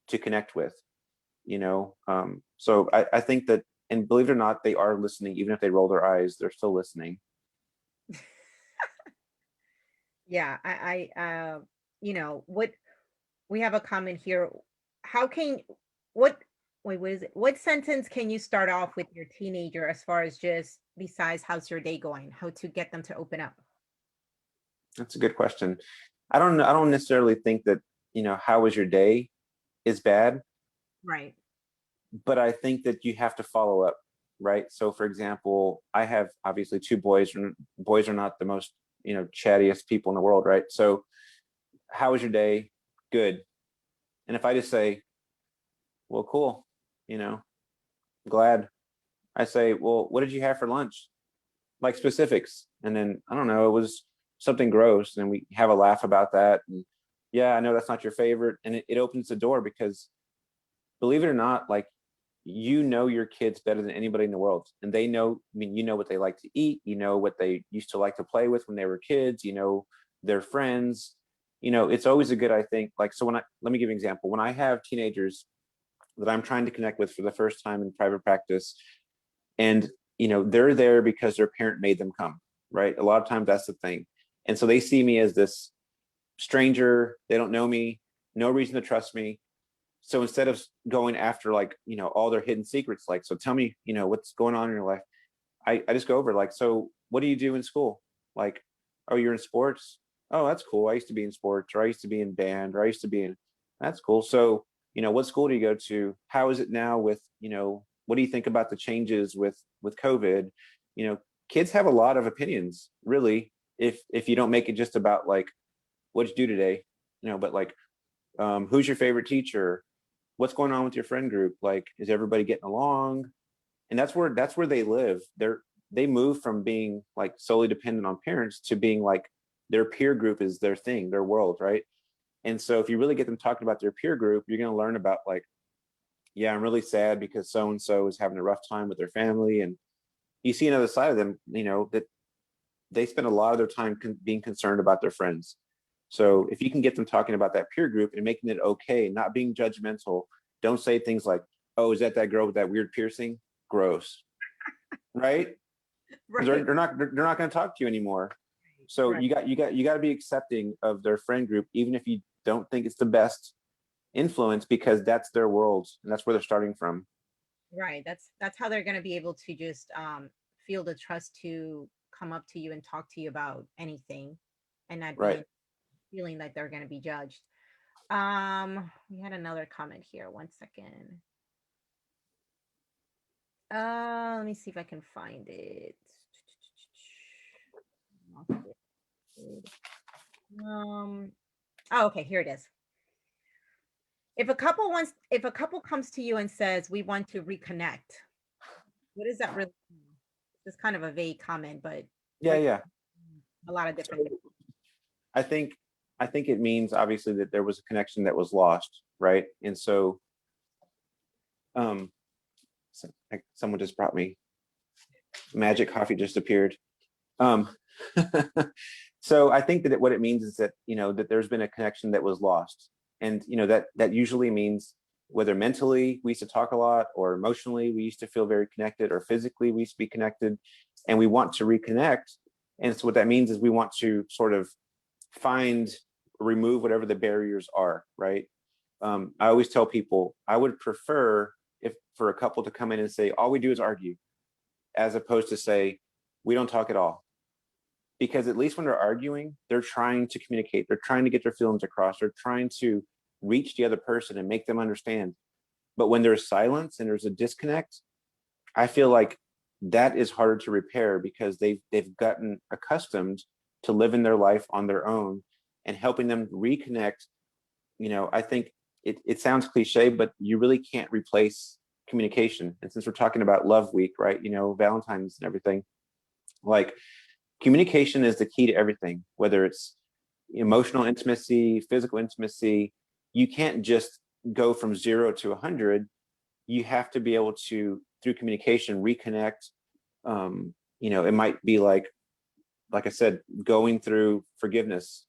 to connect with, so I think that, and believe it or not, they are listening. Even if they roll their eyes, they're still listening. Yeah, what we have a comment here. How can what wait, what is it? What sentence can you start off with your teenager as far as just besides how's your day going? How to get them to open up? That's a good question. I don't necessarily think that, how was your day is bad, Right. but I think that you have to follow up, right? So for example, I have obviously two boys, and boys are not the most, chattiest people in the world, right? So how was your day? Good. And if I just say, well, cool, glad, I say, well, what did you have for lunch? Like specifics. And then, I don't know, it was something gross. And we have a laugh about that. And yeah, I know that's not your favorite. And it opens the door, because believe it or not, like, your kids better than anybody in the world. And they know, what they like to eat, what they used to like to play with when they were kids, their friends. It's always a good, I think, like, so let me give you an example. When I have teenagers that I'm trying to connect with for the first time in private practice, and they're there because their parent made them come, right? A lot of times that's the thing. And so they see me as this stranger, they don't know me, no reason to trust me. So instead of going after, like, all their hidden secrets, like, so tell me, what's going on in your life, I just go over, like, so what do you do in school? Like, oh, you're in sports? Oh, that's cool. I used to be in sports, or I used to be in band, or I used to be in, that's cool. So, what school do you go to? How is it now with, what do you think about the changes with COVID? Kids have a lot of opinions, really, if you don't make it just about, like, what'd you do today? But like, who's your favorite teacher? What's going on with your friend group? Like, is everybody getting along? And that's where they live. They move from being, like, solely dependent on parents to being like, their peer group is their thing, their world, right? And so if you really get them talking about their peer group, you're going to learn about, like, yeah, I'm really sad because so and so is having a rough time with their family. And you see another side of them, that they spend a lot of their time being concerned about their friends. So if you can get them talking about that peer group and making it okay, not being judgmental, don't say things like, oh, is that girl with that weird piercing? Gross. Right? Because Right. they're not going to talk to you anymore. So Right. you got to be accepting of their friend group, even if you don't think it's the best influence, because that's their world and that's where they're starting from. Right. That's how they're going to be able to just feel the trust to come up to you and talk to you about anything, and not Right. being feeling like they're going to be judged. We had another comment here. One second. Let me see if I can find it. Um, oh, okay, here it is. If a couple comes to you and says, "We want to reconnect," what does that really mean? It's kind of a vague comment, but Yeah, yeah. a lot of different things. I think I think it means, obviously, that there was a connection that was lost, right? And so, um, someone just brought me magic coffee, just appeared. Um, so I think that what it means is that, that there's been a connection that was lost, and that usually means, whether mentally we used to talk a lot, or emotionally we used to feel very connected, or physically we used to be connected, and we want to reconnect. And so what that means is we want to sort of remove whatever the barriers are, right? I always tell people I would prefer, if for a couple to come in and say all we do is argue, as opposed to say we don't talk at all. Because at least when they're arguing, they're trying to communicate, they're trying to get their feelings across, they're trying to reach the other person and make them understand. But when there's silence and there's a disconnect, I feel like that is harder to repair, because they've gotten accustomed to live in their life on their own and helping them reconnect. I think it sounds cliche, but you really can't replace communication. And since we're talking about Love Week, right? Valentine's and everything, like communication is the key to everything, whether it's emotional intimacy, physical intimacy. You can't just go from 0 to 100. You have to be able to, through communication, reconnect. It might be like I said, going through forgiveness,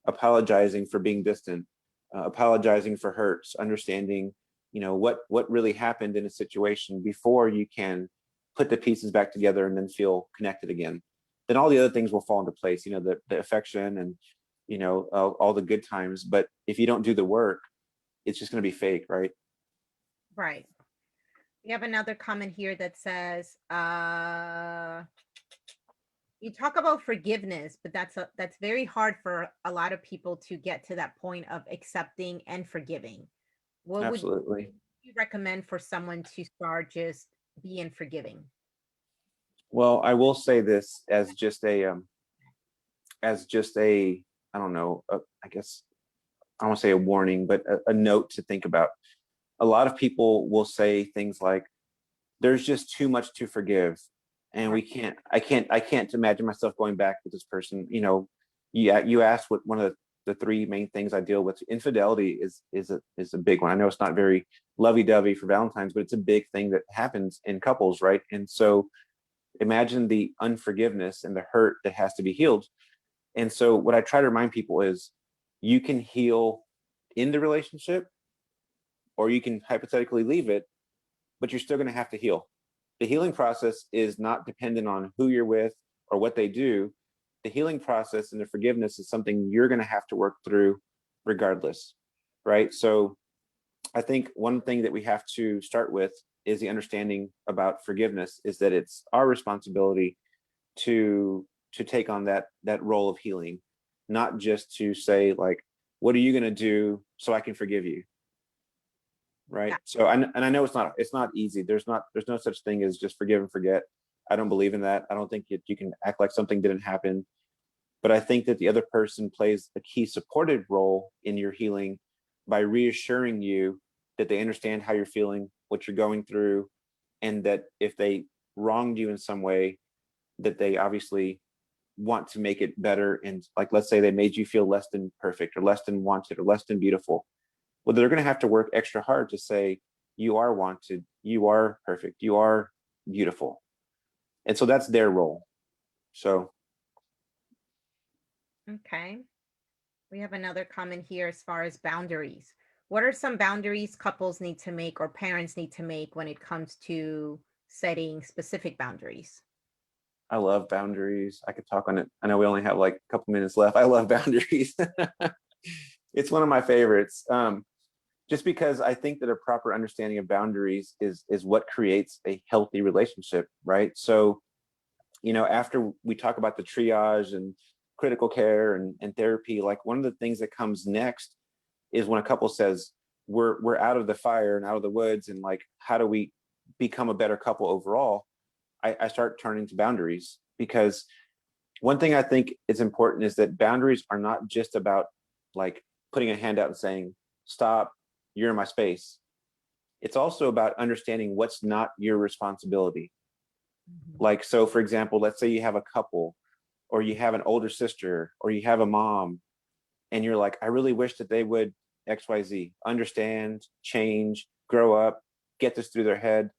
apologizing for being distant, apologizing for hurts, understanding, what really happened in a situation before you can put the pieces back together and then feel connected again. Then all the other things will fall into place, the affection and, all the good times. But if you don't do the work, it's just going to be fake, right? Right. We have another comment here that says, you talk about forgiveness, but that's very hard for a lot of people to get to that point of accepting and forgiving. What would Absolutely. you recommend for someone to start just being forgiving? Well, I will say this as just a I don't know, I guess I don't want to say a warning, but a note to think about. A lot of people will say things like, there's just too much to forgive. And I can't imagine myself going back with this person. You asked what one of the three main things I deal with. Infidelity is a big one. I know it's not very lovey-dovey for Valentine's, but it's a big thing that happens in couples, right? And so imagine the unforgiveness and the hurt that has to be healed. And so what I try to remind people is you can heal in the relationship, or you can hypothetically leave it, but you're still going to have to heal. The healing process is not dependent on who you're with or what they do. The healing process and the forgiveness is something you're going to have to work through regardless, right? So I think one thing that we have to start with is the understanding about forgiveness is that it's our responsibility to take on that role of healing, not just to say like, what are you going to do so I can forgive you? Right. Yeah. So and I know it's not easy. There's no such thing as just forgive and forget. I don't believe in that. I don't think you can act like something didn't happen. But I think that the other person plays a key supportive role in your healing by reassuring you that they understand how you're feeling, what you're going through, and that if they wronged you in some way, that they obviously want to make it better. And like, let's say they made you feel less than perfect or less than wanted or less than beautiful. Well, they're going to have to work extra hard to say, you are wanted, you are perfect, you are beautiful. And so that's their role. So. Okay. We have another comment here as far as boundaries. What are some boundaries couples need to make or parents need to make when it comes to setting specific boundaries? I love boundaries. I could talk on it. I know we only have like a couple minutes left. I love boundaries. It's one of my favorites. Just because I think that a proper understanding of boundaries is what creates a healthy relationship, right? So, after we talk about the triage and critical care and therapy, like one of the things that comes next is when a couple says, we're out of the fire and out of the woods, and like, how do we become a better couple overall? I start turning to boundaries, because one thing I think is important is that boundaries are not just about like putting a hand out and saying, stop, you're in my space. It's also about understanding what's not your responsibility. Mhm. Like, so for example, let's say you have a couple, or you have an older sister, or you have a mom, and you're like, I really wish that they would XYZ, understand, change, grow up, get this through their head.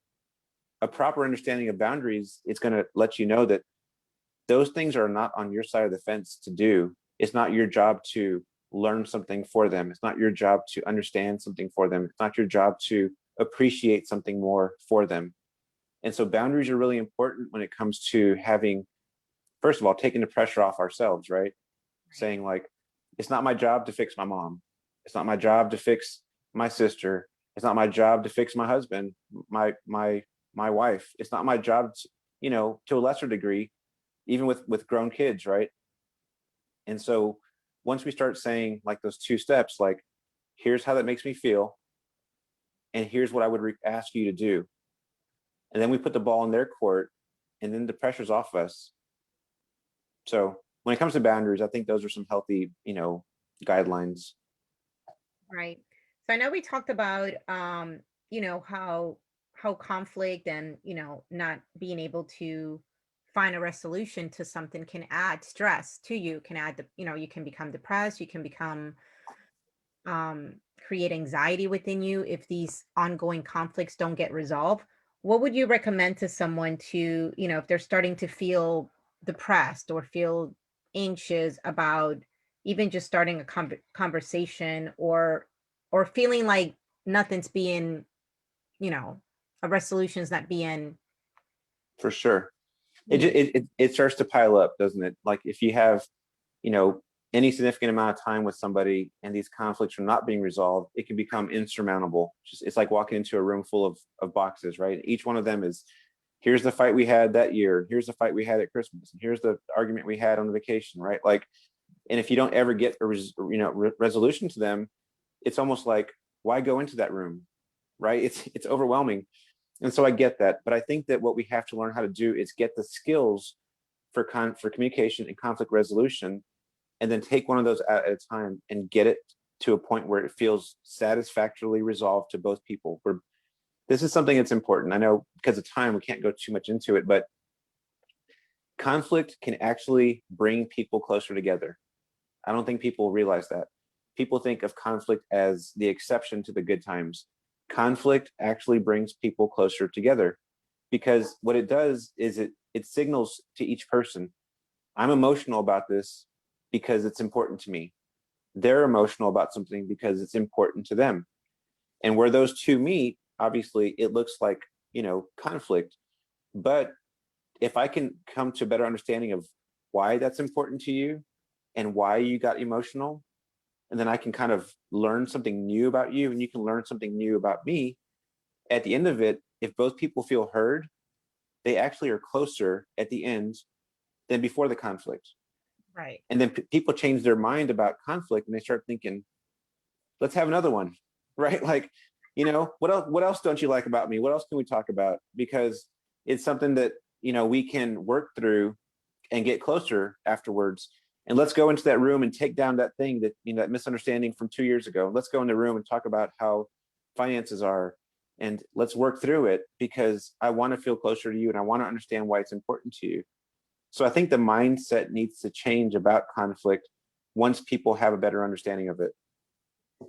A proper understanding of boundaries, it's going to let you know that those things are not on your side of the fence to do. It's not your job to learn something for them. It's not your job to understand something for them. It's not your job to appreciate something more for them. And so boundaries are really important when it comes to having, first of all, taking the pressure off ourselves, right? Right. Saying like, it's not my job to fix my mom. It's not my job to fix my sister. It's not my job to fix my husband, my wife. It's not my job to, to a lesser degree, even with grown kids, right? And so once we start saying like those two steps, like, here's how that makes me feel, and here's what I would ask you to do, and then we put the ball in their court, and then the pressure's off us. So when it comes to boundaries, I think those are some healthy, guidelines. Right. So I know we talked about how conflict and not being able to find a resolution to something can add stress to you, can add you can become depressed, you can become create anxiety within you if these ongoing conflicts don't get resolved. What would you recommend to someone to, if they're starting to feel depressed or feel anxious about even just starting a conversation, or feeling like nothing's being, a resolution is not being. For sure. It starts to pile up, doesn't it? Like if you have, any significant amount of time with somebody and these conflicts are not being resolved, it can become insurmountable. It's like walking into a room full of boxes, right? Each one of them is, here's the fight we had that year, here's the fight we had at Christmas, and here's the argument we had on the vacation, right? Like, and if you don't ever get a resolution to them, it's almost like, why go into that room, right? It's overwhelming. And so I get that, but I think that what we have to learn how to do is get the skills for communication and conflict resolution, and then take one of those at a time and get it to a point where it feels satisfactorily resolved to both people. This is something that's important. I know because of time, we can't go too much into it, but conflict can actually bring people closer together. I don't think people realize that. People think of conflict as the exception to the good times. Conflict actually brings people closer together, because what it does is it signals to each person, I'm emotional about this because it's important to me. They're emotional about something because it's important to them. And where those two meet, obviously it looks like, conflict. But if I can come to a better understanding of why that's important to you and why you got emotional, and then I can kind of learn something new about you and you can learn something new about me, at the end of it, if both people feel heard, they actually are closer at the end than before the conflict. Right. And then people change their mind about conflict and they start thinking, let's have another one, right? Like, what else don't you like about me? What else can we talk about? Because it's something that, we can work through and get closer afterwards. And let's go into that room and take down that thing that, that misunderstanding from 2 years ago. Let's go in the room and talk about how finances are, and let's work through it, because I want to feel closer to you and I want to understand why it's important to you. So I think the mindset needs to change about conflict once people have a better understanding of it.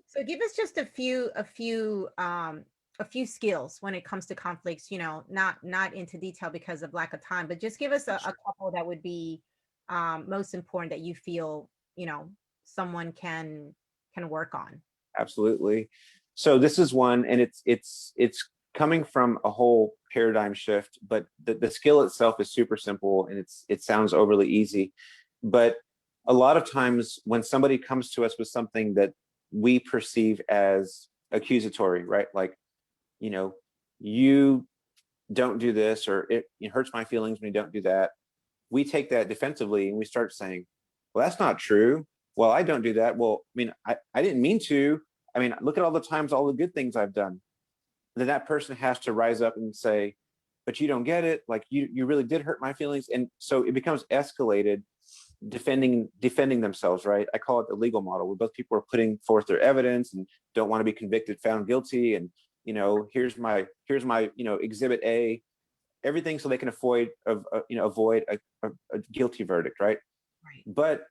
So give us just a few skills when it comes to conflicts, not into detail because of lack of time, but just give us a couple that would be most important that you feel, someone can work on. Absolutely. So this is one, and it's coming from a whole paradigm shift, but the skill itself is super simple, and it sounds overly easy. But a lot of times when somebody comes to us with something that we perceive as accusatory, right? Like, you don't do this, or it hurts my feelings when you don't do that. We take that defensively and we start saying, well, that's not true. Well, I don't do that. Well, I mean, I didn't mean to. I mean, look at all the times, all the good things I've done. Then that person has to rise up and say, but you don't get it. Like, you really did hurt my feelings. And so it becomes escalated, defending themselves, right? I call it the legal model, where both people are putting forth their evidence and don't want to be convicted, found guilty. And, here's my exhibit A, everything, so they can avoid a guilty verdict, right? Right. But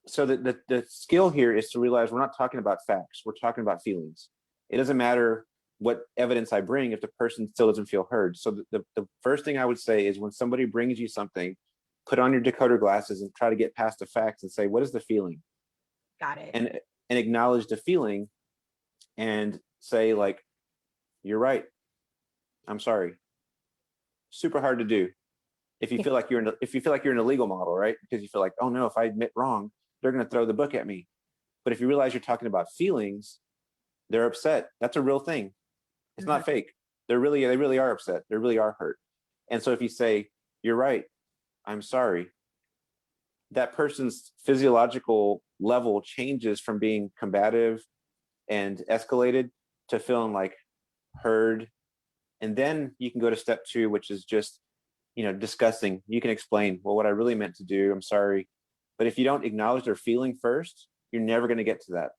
so the skill here is to realize we're not talking about facts, we're talking about feelings. It doesn't matter what evidence I bring if the person still doesn't feel heard. So the first thing I would say is, when somebody brings you something, put on your decoder glasses and try to get past the facts and say, what is the feeling? Got it. And acknowledge the feeling and say, like, you're right, I'm sorry. Super hard to do if you feel like you're in a legal model, right? Because you feel like, oh no, if I admit wrong, they're going to throw the book at me. But if you realize you're talking about feelings, they're upset. That's a real thing. It's not fake. They really are upset. They really are hurt. And so if you say, you're right, I'm sorry, that person's physiological level changes from being combative and escalated to feeling like heard. And then you can go to step 2, which is just, discussing. You can explain, well, what I really meant to do, I'm sorry, But if you don't acknowledge their feeling first, you're never going to get to that.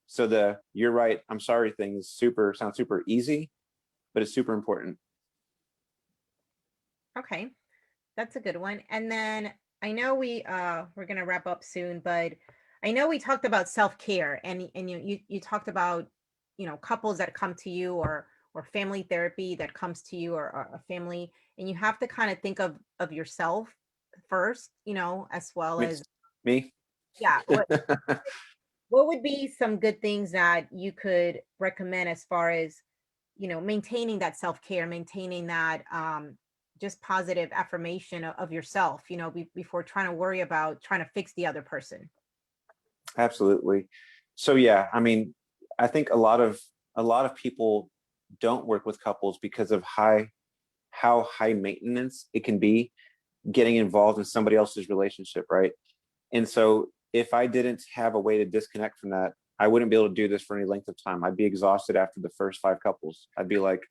So the "you're right, I'm sorry" thing is sounds super easy, but it's super important. Okay, that's a good one. And then I know we're gonna wrap up soon, but I know we talked about self-care, and you talked about, couples that come to you, or family therapy that comes to you, or a family, and you have to kind of think of yourself first, as well as, Me? yeah, what would be some good things that you could recommend as far as, maintaining that self-care, maintaining that, just positive affirmation of yourself, before trying to worry about trying to fix the other person? Absolutely. So yeah, I mean, I think a lot of people don't work with couples because of how high maintenance it can be getting involved in somebody else's relationship, right? And so if I didn't have a way to disconnect from that, I wouldn't be able to do this for any length of time. I'd be exhausted after the first 5 couples. I'd be like,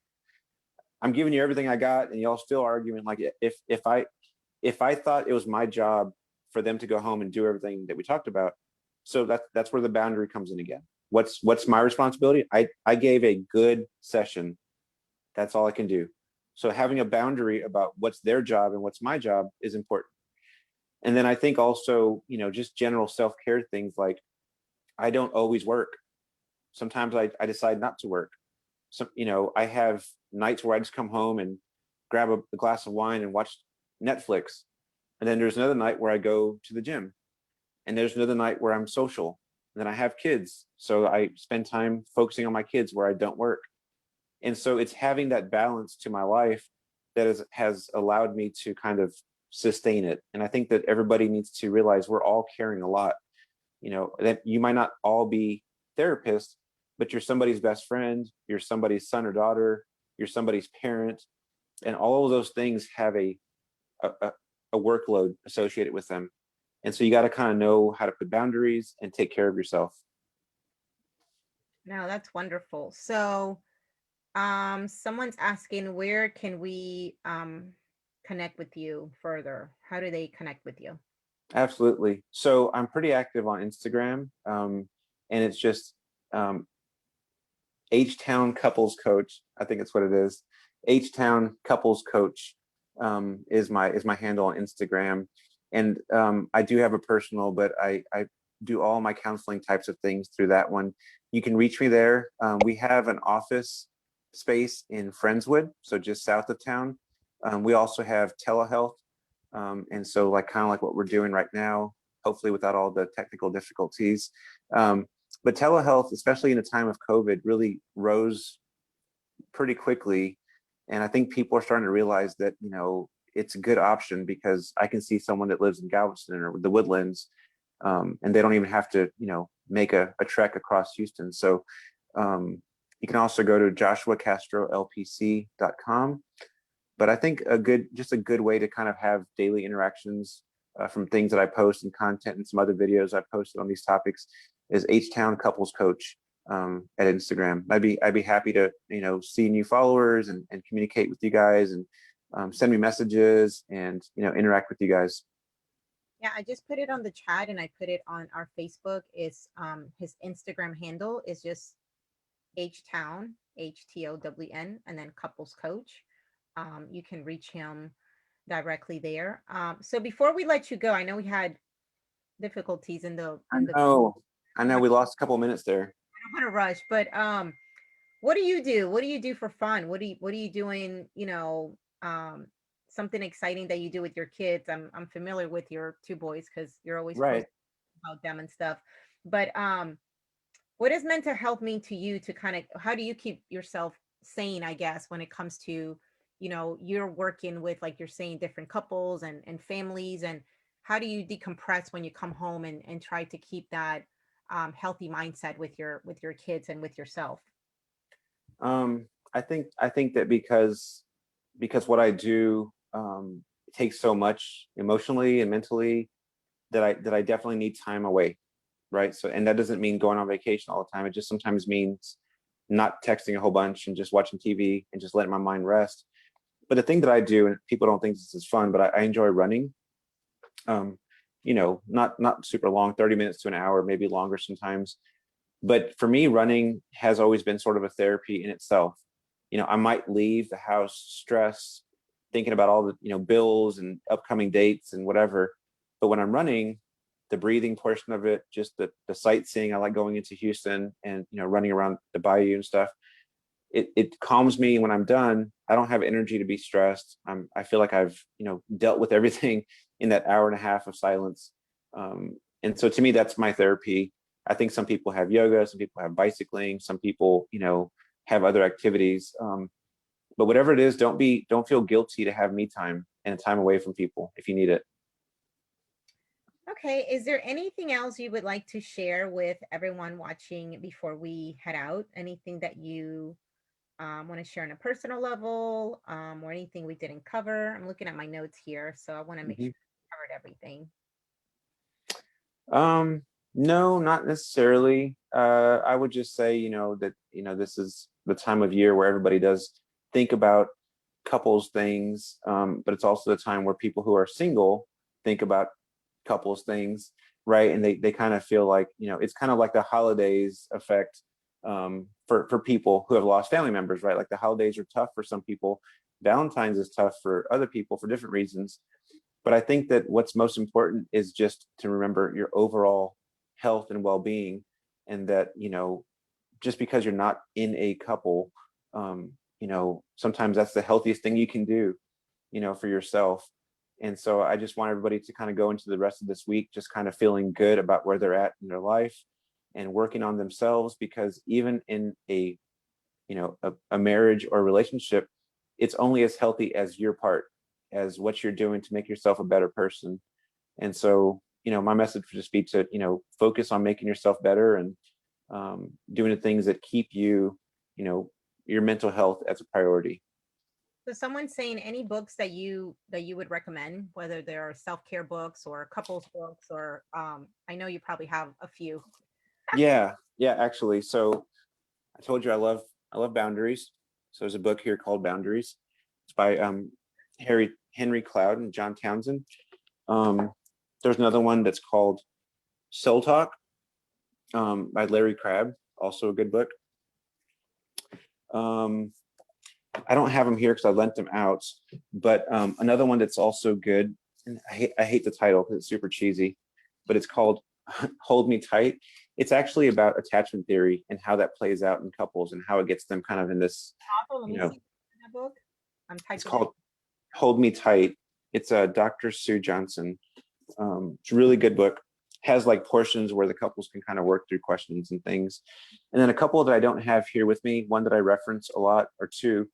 I'm giving you everything I got, and y'all still arguing. Like, if I thought it was my job for them to go home and do everything that we talked about, so that's where the boundary comes in again. What's my responsibility? I gave a good session. That's all I can do. So having a boundary about what's their job and what's my job is important. And then I think also, just general self-care things like, I don't always work. Sometimes I decide not to work. So, I have nights where I just come home and grab a glass of wine and watch Netflix. And then there's another night where I go to the gym. And there's another night where I'm social. And then I have kids. So I spend time focusing on my kids where I don't work. And so it's having that balance to my life that has allowed me to kind of sustain it. And I think that everybody needs to realize we're all carrying a lot. That you might not all be therapists, but you're somebody's best friend, you're somebody's son or daughter, you're somebody's parent, and all of those things have a, a workload associated with them. And so you got to kind of know how to put boundaries and take care of yourself. No, that's wonderful. So, someone's asking, where can we connect with you further? How do they connect with you? Absolutely. So I'm pretty active on Instagram, and it's just um, H Town Couples Coach. I think it's what it is. H Town Couples Coach is my handle on Instagram, and I do have a personal, but I do all my counseling types of things through that one. You can reach me there. We have an office space in Friendswood, so just south of town. We also have telehealth, and so like kind of like what we're doing right now, hopefully without all the technical difficulties. Um, but telehealth, especially in a time of COVID, really rose pretty quickly. And I think people are starting to realize that, it's a good option because I can see someone that lives in Galveston or the Woodlands, and they don't even have to, make a trek across Houston. So you can also go to joshuacastrolpc.com. But I think just a good way to kind of have daily interactions from things that I post and content and some other videos I posted on these topics is H Town Couples Coach at Instagram. I'd be happy to see new followers and communicate with you guys and send me messages and interact with you guys. Yeah, I just put it on the chat, and I put it on our Facebook. Is his Instagram handle is just H Town, HTOWN, and then couples coach. You can reach him directly there. So before we let you go, I know we had difficulties in the I in the know, I I know we lost a couple of minutes there. don't want to rush, but what do you do? What do you do for fun? What are you doing, something exciting that you do with your kids? I'm familiar with your two boys because you're always Right. posting about them and stuff. But what does mental health mean to you, to kind of, how do you keep yourself sane, I guess, when it comes to, you're working with, like you're saying, different couples and families, and how do you decompress when you come home and try to keep that healthy mindset with your kids and with yourself? I think that because what I do takes so much emotionally and mentally that I definitely need time away, right? So, and that doesn't mean going on vacation all the time. It just sometimes means not texting a whole bunch and just watching TV and just letting my mind rest. But the thing that I do, and people don't think this is fun, but I enjoy running. Um, not super long, 30 minutes to an hour, maybe longer sometimes. But for me, running has always been sort of a therapy in itself. I might leave the house stressed, thinking about all the, bills and upcoming dates and whatever. But when I'm running, the breathing portion of it, just the sightseeing, I like going into Houston and, running around the bayou and stuff. It calms me. When I'm done, I don't have energy to be stressed. I feel like I've, dealt with everything in that hour and a half of silence. And so to me, that's my therapy. I think some people have yoga, some people have bicycling, some people, have other activities. But whatever it is, don't feel guilty to have me time and time away from people if you need it. Okay, is there anything else you would like to share with everyone watching before we head out? Anything that you want to share on a personal level, or anything we didn't cover? I'm looking at my notes here, so I want to make sure we covered everything. No, not necessarily. I would just say, that, this is the time of year where everybody does think about couples things. But it's also the time where people who are single think about couples things, right? And they kind of feel like, it's kind of like the holidays effect, for people who have lost family members, right? Like the holidays are tough for some people. Valentine's is tough for other people for different reasons. But I think that what's most important is just to remember your overall health and well-being, and that, just because you're not in a couple, sometimes that's the healthiest thing you can do, for yourself. And so I just want everybody to kind of go into the rest of this week just kind of feeling good about where they're at in their life and working on themselves, because even in a marriage or relationship, it's only as healthy as your part, as what you're doing to make yourself a better person. And so, my message would just be to, focus on making yourself better and doing the things that keep you, your mental health as a priority. So someone's saying any books that you would recommend, whether they're self-care books or couples books, or I know you probably have a few. Yeah, actually. So I told you I love Boundaries. So there's a book here called Boundaries. It's by Henry Cloud and John Townsend. There's another one that's called Soul Talk, by Larry Crabb, also a good book. I don't have them here because I lent them out, but another one that's also good, and I hate the title because it's super cheesy, but it's called Hold Me Tight. It's actually about attachment theory and how that plays out in couples and how it gets them kind of in this, Let me see that book. it's called Hold Me Tight. It's Dr. Sue Johnson. It's a really good book. Has like portions where the couples can kind of work through questions and things. And then a couple that I don't have here with me, one that I reference a lot, or two,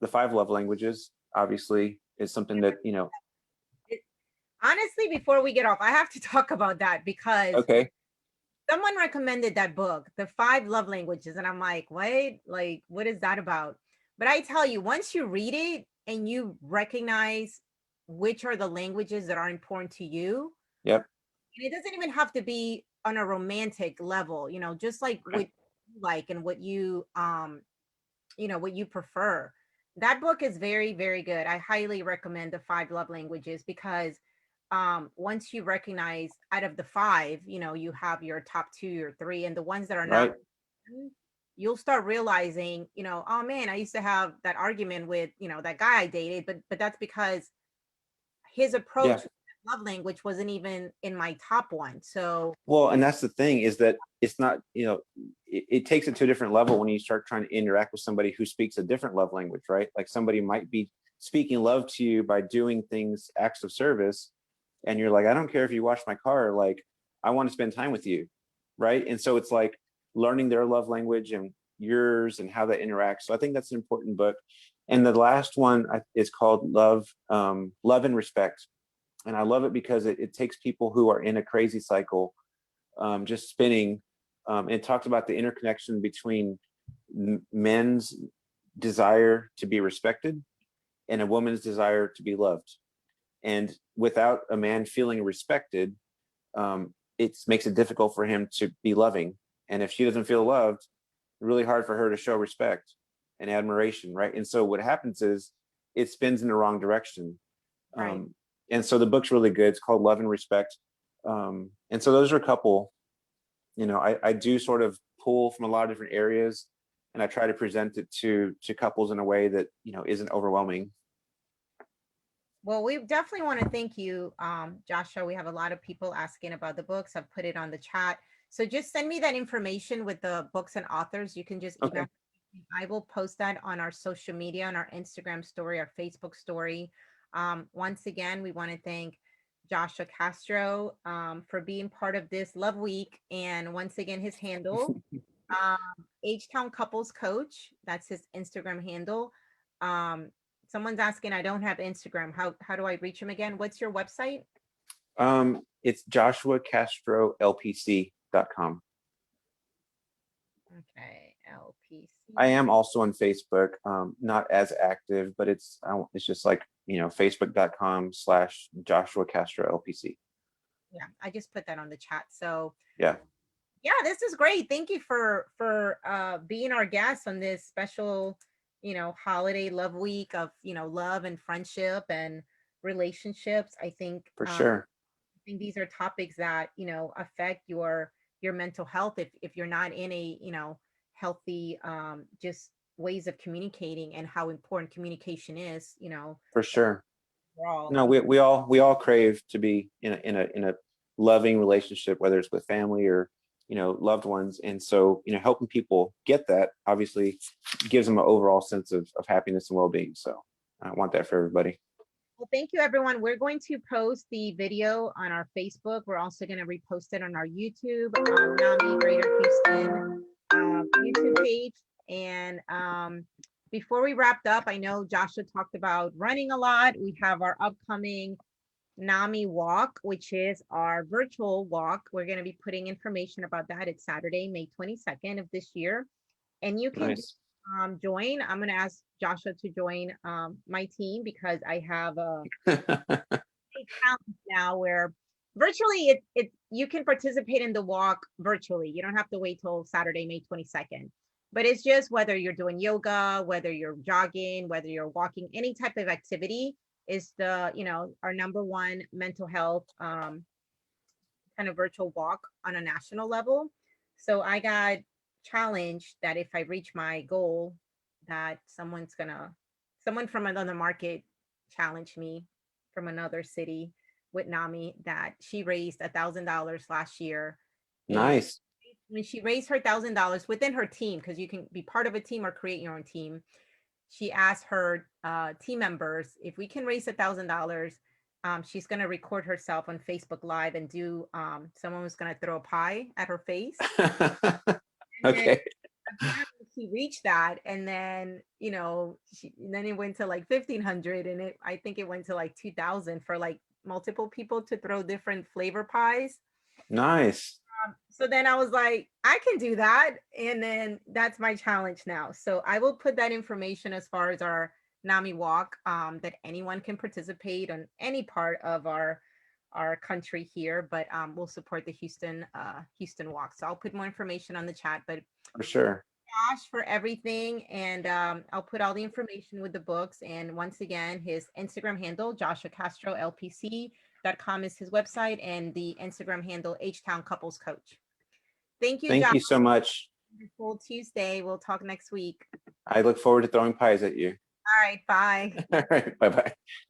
the 5 love languages, obviously, is something that, Honestly, before we get off, I have to talk about that because okay, someone recommended that book, The 5 Love Languages, and I'm like, wait, like, what is that about? But I tell you, once you read it and you recognize which are the languages that are important to you, yep, and it doesn't even have to be on a romantic level, just like what you like and what you what you prefer. That book is very, very good. I highly recommend The 5 Love Languages because once you recognize out of the 5, you have your top 2 or 3, and the ones that are not, right, you'll start realizing, oh man, I used to have that argument with, that guy I dated, but that's because his approach yeah. to love language wasn't even in my top one. So Well, and that's the thing, is that it's not, it takes it to a different level when you start trying to interact with somebody who speaks a different love language, right? Like somebody might be speaking love to you by doing things, acts of service, and you're like, I don't care if you wash my car, like I want to spend time with you, right? And so it's like learning their love language and yours and how that interacts. So I think that's an important book. And the last one is called Love and Respect. And I love it because it takes people who are in a crazy cycle, just spinning, and it talks about the interconnection between men's desire to be respected and a woman's desire to be loved. And without a man feeling respected, it makes it difficult for him to be loving. And if she doesn't feel loved, it's really hard for her to show respect and admiration, right? And so what happens is it spins in the wrong direction. right. And so the book's really good. It's called Love and Respect. And so those are a couple, I do sort of pull from a lot of different areas, and I try to present it to couples in a way that, isn't overwhelming. Well, we definitely want to thank you, Joshua. We have a lot of people asking about the books. I've put it on the chat. So just send me that information with the books and authors. You can just email. Okay. I will post that on our social media, on our Instagram story, our Facebook story. Once again, we want to thank Joshua Castro for being part of this Love Week. And once again, his handle, H-Town Couples Coach. That's his Instagram handle. Someone's asking, I don't have Instagram. How do I reach him again? What's your website? It's joshuacastrolpc.com. Okay, LPC. I am also on Facebook, not as active, but it's just like, facebook.com/Joshua Castro LPC. Yeah, I just put that on the chat. So Yeah, this is great. Thank you for being our guest on this special, holiday love week of, love and friendship and relationships. I think for sure. I think these are topics that, affect your mental health if you're not in a, healthy just ways of communicating, and how important communication is, For sure. overall. No, we all crave to be in a loving relationship, whether it's with family or, loved ones. And so, helping people get that obviously gives them an overall sense of happiness and well-being. So I want that for everybody. Well, thank you, everyone. We're going to post the video on our Facebook. We're also going to repost it on our YouTube, NAMI Greater Houston YouTube page. And before we wrapped up, I know Joshua talked about running a lot. We have our upcoming NAMI walk, which is our virtual walk. We're going to be putting information about that. It's Saturday, May 22nd of this year. And you can Nice. join. I'm going to ask Joshua to join my team, because I have a account now where virtually it you can participate in the walk virtually. You don't have to wait till Saturday, May 22nd. But it's just whether you're doing yoga, whether you're jogging, whether you're walking, any type of activity is the, our #1 mental health kind of virtual walk on a national level. So I got challenged that if I reach my goal, that someone from another market challenged me from another city with NAMI, that she raised $1,000 last year. Nice. When she raised her $1,000 within her team, because you can be part of a team or create your own team, she asked her team members, if we can raise $1,000, she's going to record herself on Facebook Live and do, someone was going to throw a pie at her face. Okay. She reached that, and then, then it went to like 1,500, and I think it went to like 2,000 for like multiple people to throw different flavor pies. Nice. So then I was like, I can do that. And then that's my challenge now. So I will put that information as far as our NAMI walk, that anyone can participate on any part of our country here, but we'll support the Houston walk. So I'll put more information on the chat, but For sure. Josh for everything. And I'll put all the information with the books. And once again, his Instagram handle, Joshua Castro LPC.com is his website, and the Instagram handle, H-Town Couples Coach. Thank you, Thank Josh. you so much. Wonderful Tuesday. We'll talk next week. I look forward to throwing pies at you. All right. Bye. All right. Bye-bye.